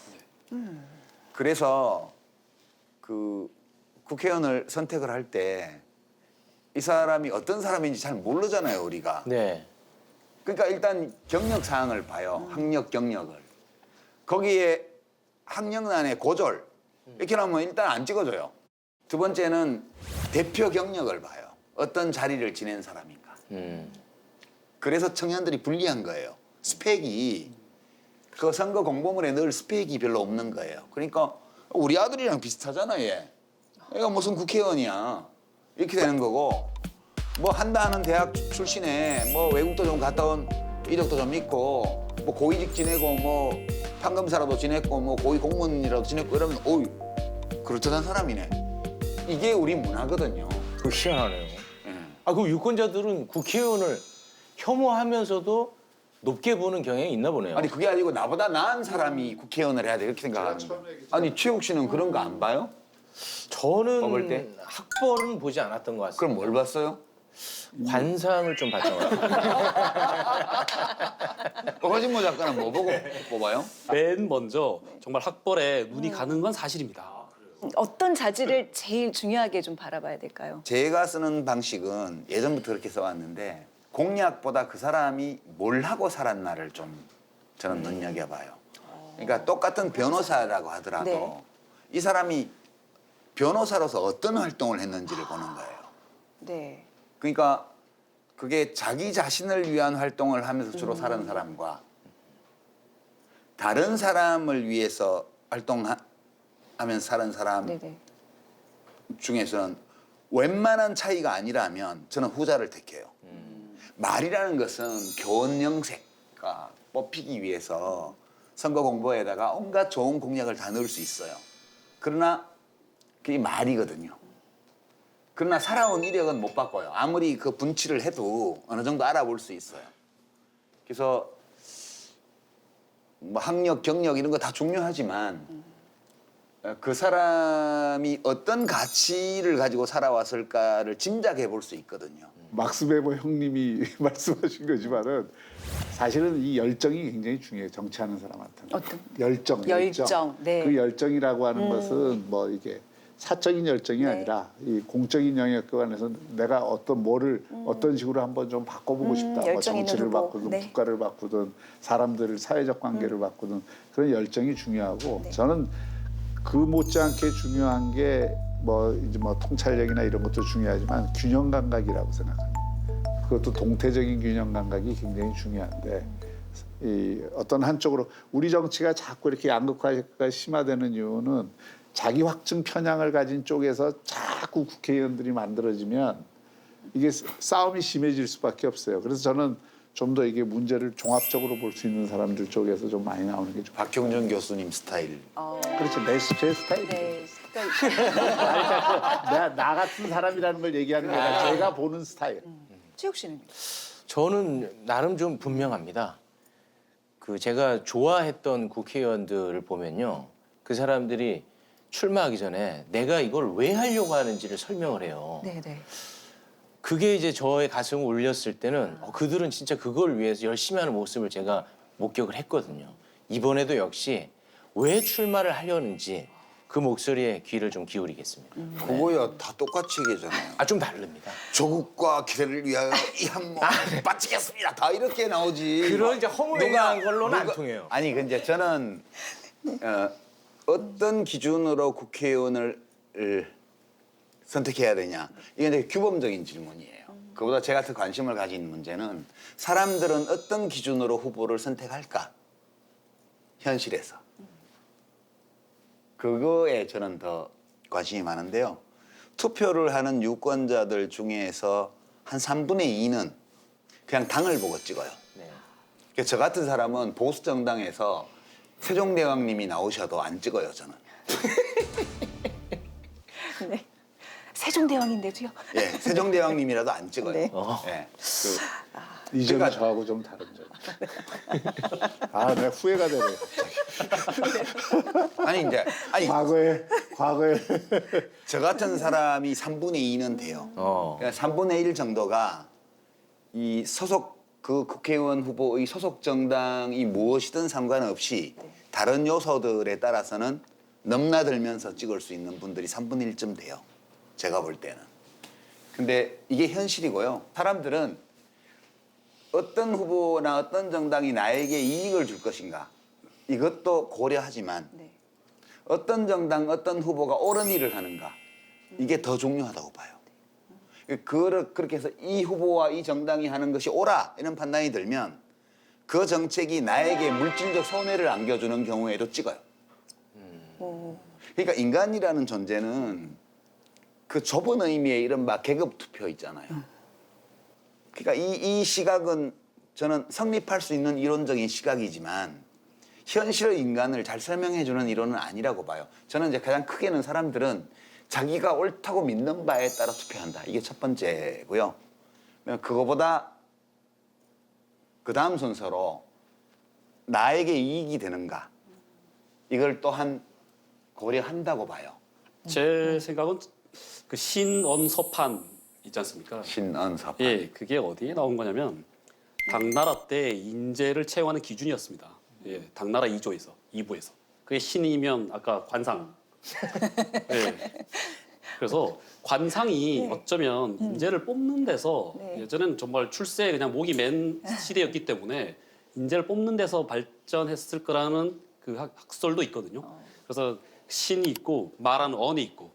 그래서 그 국회의원을 선택을 할 때 이 사람이 어떤 사람인지 잘 모르잖아요, 우리가. 네. 그러니까 일단 경력 사항을 봐요. 학력, 경력을. 거기에 학력란에 고졸 이렇게 나오면 일단 안 찍어줘요. 두 번째는 대표 경력을 봐요. 어떤 자리를 지낸 사람인가. 그래서 청년들이 불리한 거예요. 스펙이 그 선거 공보물에 늘 스펙이 별로 없는 거예요. 그러니까 우리 아들이랑 비슷하잖아, 얘. 얘가 무슨 국회의원이야. 이렇게 되는 거고, 뭐 한다 하는 대학 출신에 뭐 외국도 좀 갔다 온 이력도 좀 있고, 뭐 고위직 지내고 뭐 판검사라도 지냈고 뭐 고위 공무원이라도 지냈고 이러면 어이 그럴듯한 사람이네. 이게 우리 문화거든요. 그 희한하네요. 아, 그 유권자들은 국회의원을 혐오하면서도 높게 보는 경향이 있나 보네요. 아니 그게 아니고 나보다 나은 사람이 국회의원을 해야 돼 이렇게 생각하는 거예요. 아니 최욱 씨는 그런 거 안 봐요? 저는 먹을 때? 학벌은 보지 않았던 것 같습니다. 그럼 뭘 봤어요? 관상을 좀 봤던 것 같아요. 허진모 작가는 뭐 보고 뽑아요? 맨 먼저 정말 학벌에 눈이 가는 건 사실입니다. 어떤 자질을 제일 중요하게 좀 바라봐야 될까요? 제가 쓰는 방식은 예전부터 그렇게 써왔는데 공약보다 그 사람이 뭘 하고 살았나를 좀 저는 눈여겨봐요. 그러니까 똑같은 변호사라고 하더라도 네. 이 사람이 변호사로서 어떤 활동을 했는지를 보는 거예요. 네. 그러니까 그게 자기 자신을 위한 활동을 하면서 주로 사는 사람과 다른 사람을 위해서 활동하면서 사는 사람 네네. 중에서는 웬만한 차이가 아니라면 저는 후자를 택해요. 말이라는 것은 교원 영색과 뽑히기 위해서 선거 공보에다가 온갖 좋은 공약을 다 넣을 수 있어요. 그러나 그게 말이거든요. 그러나 살아온 이력은 못 바꿔요. 아무리 그 분치를 해도 어느 정도 알아볼 수 있어요. 그래서 뭐 학력, 경력 이런 거 다 중요하지만 그 사람이 어떤 가치를 가지고 살아왔을까를 짐작해 볼 수 있거든요. 막스 베버 형님이 말씀하신 거지만은 사실은 이 열정이 굉장히 중요해요. 정치하는 사람한테는. 어떤? 열정. 네. 그 열정이라고 하는 것은 뭐 이게 사적인 열정이 아니라 이 공적인 영역 안에서 내가 어떤 뭐를 어떤 식으로 한번 좀 바꿔보고 싶다. 뭐 열정 있는 정치를 후보. 바꾸든 네. 국가를 바꾸든 사람들을 사회적 관계를 바꾸든 그런 열정이 중요하고 저는 그 못지않게 중요한 게 뭐 이제 뭐 통찰력이나 이런 것도 중요하지만 균형 감각이라고 생각합니다. 그것도 동태적인 균형 감각이 굉장히 중요한데 이 어떤 한쪽으로 우리 정치가 자꾸 이렇게 양극화가 심화되는 이유는 자기 확증 편향을 가진 쪽에서 자꾸 국회의원들이 만들어지면 이게 싸움이 심해질 수밖에 없어요. 그래서 저는 좀 더 이게 문제를 종합적으로 볼 수 있는 사람들 쪽에서 좀 많이 나오는 게 좋아요. 박형준 교수님 스타일. 그렇죠. 제 스타일이죠. 네. 나 같은 사람이라는 걸 얘기하는 게 아니라 제가 보는 스타일. 최욱 씨는? 저는 나름 좀 분명합니다. 그 제가 좋아했던 국회의원들을 보면요. 그 사람들이 출마하기 전에 내가 이걸 왜 하려고 하는지를 설명을 해요. 네네. 그게 이제 저의 가슴을 울렸을 때는 그들은 진짜 그걸 위해서 열심히 하는 모습을 제가 목격을 했거든요. 이번에도 역시 왜 출마를 하려는지 그 목소리에 귀를 좀 기울이겠습니다. 그거야 다 똑같이 얘기잖아요. 아, 좀 다릅니다. 조국과 기대를 위하여 이 한 몸 바치겠습니다. 다 이렇게 나오지. 그런 이제 허무맹랑한 걸로는 안 통해요. 아니 근데 저는 어떤 기준으로 국회의원을 선택해야 되냐. 이게 이제 규범적인 질문이에요. 그보다 제가 더 관심을 가진 문제는 사람들은 어떤 기준으로 후보를 선택할까? 현실에서. 그거에 저는 더 관심이 많은데요. 투표를 하는 유권자들 중에서 한 3분의 2는 그냥 당을 보고 찍어요. 그래서 저 같은 사람은 보수 정당에서 세종대왕님이 나오셔도 안 찍어요, 저는. 네. 세종대왕인데도요? 예, 세종대왕님이라도 안 찍어요. 네. 예, 이전에 그러니까- 저하고 좀 다른 점. 아, 내가 후회가 되네. 아니 이제 과거에 저 같은 사람이 3분의 2는 돼요. 그러니까 3분의 1 정도가 이 소속 그 국회의원 후보의 소속 정당이 무엇이든 상관없이 다른 요소들에 따라서는 넘나들면서 찍을 수 있는 분들이 3분의 1쯤 돼요. 제가 볼 때는. 근데 이게 현실이고요. 사람들은 어떤 후보나 어떤 정당이 나에게 이익을 줄 것인가 이것도 고려하지만 어떤 정당, 어떤 후보가 옳은 일을 하는가 이게 더 중요하다고 봐요. 그렇게 해서 이 후보와 이 정당이 하는 것이 옳아 이런 판단이 들면 그 정책이 나에게 물질적 손해를 안겨주는 경우에도 찍어요. 그러니까 인간이라는 존재는 그 좁은 의미의 이른바 계급 투표 있잖아요. 그러니까 이 시각은 저는 성립할 수 있는 이론적인 시각이지만 현실의 인간을 잘 설명해주는 이론은 아니라고 봐요. 저는 이제 가장 크게는 사람들은 자기가 옳다고 믿는 바에 따라 투표한다. 이게 첫 번째고요. 그거보다 그 다음 순서로 나에게 이익이 되는가 이걸 또한 고려한다고 봐요. 제 생각은 그 신언서판 있지 않습니까? 신언서판. 예, 그게 어디에 나온 거냐면 당나라 때 인재를 채용하는 기준이었습니다. 예, 당나라 2부에서. 그게 신이면 아까 관상. 예. 그래서 관상이 어쩌면 인재를 뽑는 데서 예전에는 정말 출세에 그냥 목이 맨 시대였기 때문에 인재를 뽑는 데서 발전했을 거라는 그 학설도 있거든요. 그래서 신이 있고 말하는 언이 있고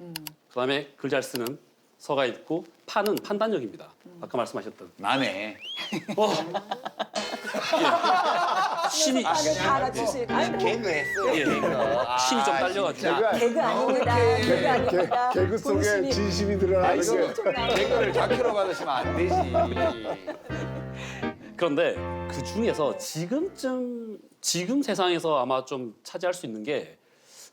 그다음에 글 잘 쓰는 서가 있고 판은 판단력입니다. 아까 말씀하셨던. 나네. 예. 신이 개그 했어요. 예. 신이 좀 딸려가지고. 개그 아닙니다. 개그 아닙니다. 개그 속에 진심이 드러나는 게. 개그를 다큐로 받으시면 안 되지. 그런데 그 중에서 지금 세상에서 아마 좀 차지할 수 있는 게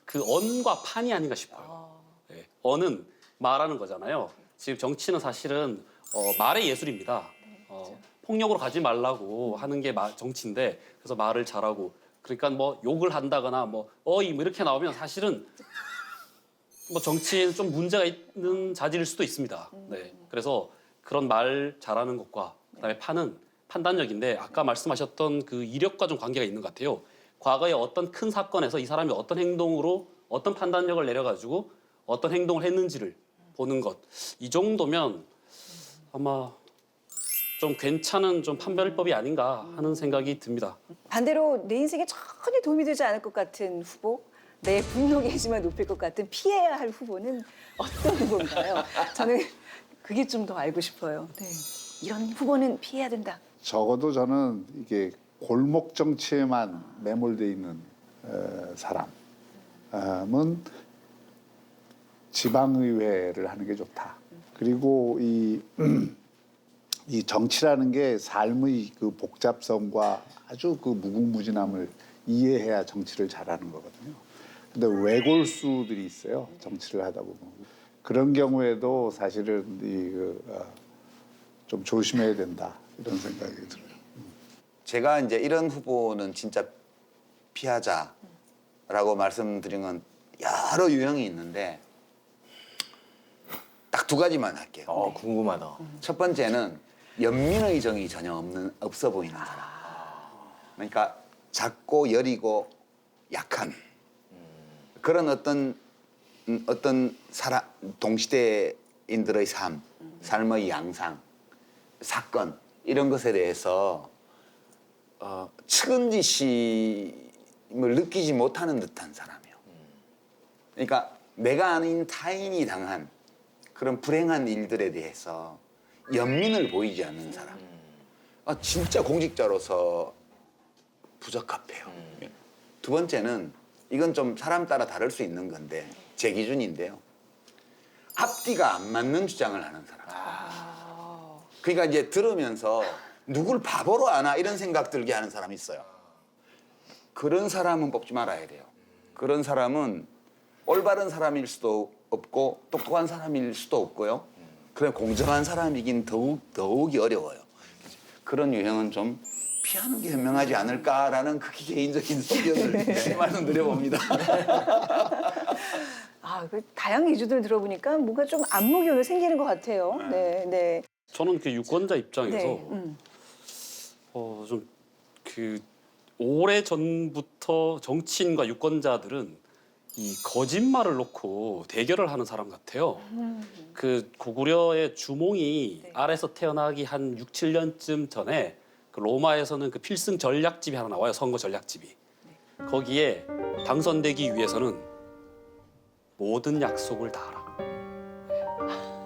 그 언과 판이 아닌가 싶어요. 예. 언은 말하는 거잖아요. 지금 정치는 사실은 말의 예술입니다. 폭력으로 가지 말라고 하는 게 정치인데 그래서 말을 잘하고 그러니까 뭐 욕을 한다거나 뭐 어이 뭐 이렇게 나오면 사실은 뭐 정치에는 좀 문제가 있는 자질일 수도 있습니다. 네. 그래서 그런 말 잘하는 것과 그다음에 판은 판단력인데 아까 말씀하셨던 그 이력과 좀 관계가 있는 것 같아요. 과거에 어떤 큰 사건에서 이 사람이 어떤 행동으로 어떤 판단력을 내려가지고 어떤 행동을 했는지를 보는 것. 이 정도면 아마 좀 괜찮은 좀 판별법이 아닌가 하는 생각이 듭니다. 반대로 내 인생에 전혀 도움이 되지 않을 것 같은 후보, 내 분노 게이지만 높일 것 같은 피해야 할 후보는 어떤 후보인가요? 저는 그게 좀 더 알고 싶어요. 네. 이런 후보는 피해야 된다. 적어도 저는 이게 골목 정치에만 매몰돼 있는 사람은 지방의회를 하는 게 좋다. 그리고 이 정치라는 게 삶의 그 복잡성과 아주 그 무궁무진함을 이해해야 정치를 잘하는 거거든요. 근데 외골수들이 있어요. 정치를 하다 보면. 그런 경우에도 사실은 좀 조심해야 된다. 이런 생각이 들어요. 제가 이제 이런 후보는 진짜 피하자라고 말씀드린 건 여러 유형이 있는데 딱 두 가지만 할게요. 궁금하다. 첫 번째는 연민의 정이 전혀 없어 보이는 사람. 그러니까 작고 여리고 약한 그런 어떤 사람 동시대인들의 삶의 양상, 사건 이런 것에 대해서 측은지심을 느끼지 못하는 듯한 사람이요. 그러니까 내가 아닌 타인이 당한 그런 불행한 일들에 대해서 연민을 보이지 않는 사람. 진짜 공직자로서 부적합해요. 두 번째는 이건 좀 사람 따라 다를 수 있는 건데 제 기준인데요. 앞뒤가 안 맞는 주장을 하는 사람. 그러니까 이제 들으면서 누굴 바보로 아나 이런 생각 들게 하는 사람이 있어요. 그런 사람은 뽑지 말아야 돼요. 그런 사람은 올바른 사람일 수도 없고 똑똑한 사람일 수도 없고요. 그냥 공정한 사람이긴 더욱이 어려워요. 그런 유행은 좀 피하는 게 현명하지 않을까라는 극히 개인적인 소견을 말씀드려봅니다. 아, 그 다양한 이주들 들어보니까 뭔가 좀 안목이 생기는 것 같아요. 네, 네. 저는 그 유권자 입장에서 네, 좀 그 오래 전부터 정치인과 유권자들은 이 거짓말을 놓고 대결을 하는 사람 같아요. 그 고구려의 주몽이 알에서 태어나기 한 6, 7년쯤 전에 그 로마에서는 그 필승 전략집이 하나 나와요. 선거 전략집이. 거기에 당선되기 위해서는 모든 약속을 다 하라.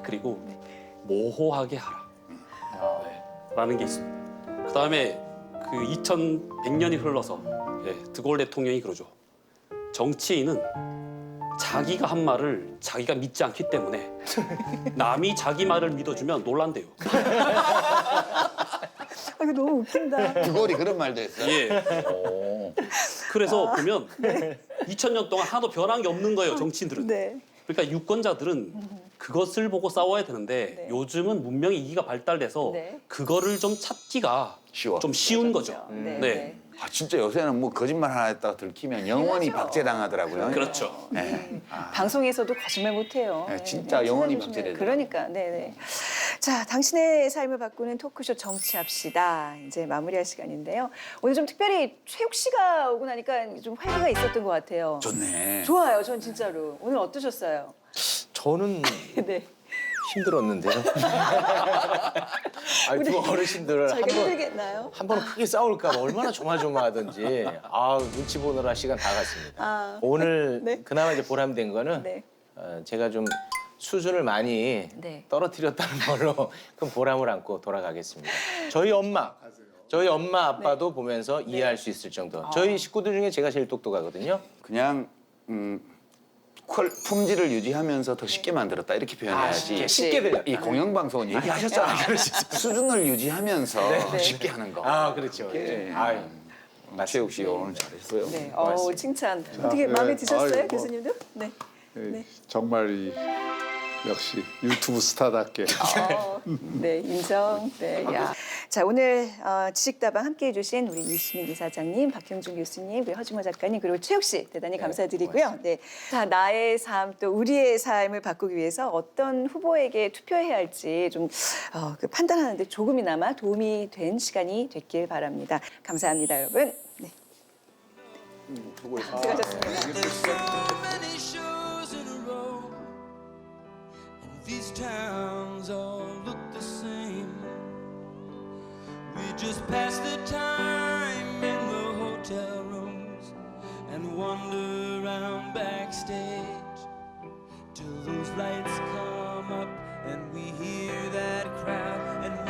그리고 모호하게 하라. 라는 게 있습니다. 그다음에 그 2100년이 흘러서 드골 대통령이 그러죠. 정치인은 자기가 한 말을 자기가 믿지 않기 때문에 남이 자기 말을 믿어주면 놀란대요. 아, 이거 너무 웃긴다. 드골이 그런 말도 했어요. 예. 그래서 보면 2000년 동안 하나도 변한 게 없는 거예요, 정치인들은. 네. 그러니까 유권자들은 그것을 보고 싸워야 되는데 요즘은 문명의 이기가 발달돼서 그거를 좀 찾기가 좀 쉬운 거죠. 네. 아, 진짜 요새는 뭐 거짓말 하나 했다가 들키면 영원히 박제당하더라고요. 그렇죠. 네. 방송에서도 거짓말 못해요. 네, 진짜 영원히 박제되죠. 그러니까, 네네. 자, 당신의 삶을 바꾸는 토크쇼 정치합시다. 이제 마무리할 시간인데요. 오늘 좀 특별히 최욱 씨가 오고 나니까 좀 활기가 있었던 것 같아요. 좋네. 좋아요, 전 진짜로. 오늘 어떠셨어요? 저는 네. 힘들었는데요. 아니, 두 어르신들 저희가 힘들겠나요? 한 번 크게 싸울까 봐 얼마나 조마조마하던지 눈치 보느라 시간 다 갔습니다. 오늘 그나마 이제 보람된 거는 제가 좀 수준을 많이 떨어뜨렸다는 걸로 큰 보람을 안고 돌아가겠습니다. 저희 엄마 아빠도 보면서 이해할 수 있을 정도. 저희 식구들 중에 제가 제일 똑똑하거든요. 그냥 품질을 유지하면서 더 쉽게 만들었다 이렇게 표현해야지. 쉽게 들렸다. 이 공영방송은 얘기하셨잖아요. 수준을 유지하면서 쉽게 하는 거. 아, 그렇죠. 최욱 씨 오늘 잘했어요. 네, 칭찬. 어떻게 마음에 드셨어요, 교수님도? 네. 정말 역시 유튜브 스타답게. 네, 인정. 네, 야. 자, 오늘 지식다방 함께해 주신 우리 유시민 이사장님, 박형준 교수님, 그리고 허중호 작가님, 그리고 최욱 씨 대단히 감사드리고요. 네. 자, 나의 삶, 또 우리의 삶을 바꾸기 위해서 어떤 후보에게 투표해야 할지 좀 그 판단하는데 조금이나마 도움이 된 시간이 됐길 바랍니다. 감사합니다, 여러분. 네. 수고하셨습니다. These towns all look the same. We just pass the time in the hotel rooms and wander around backstage till those lights come up and we hear that crowd and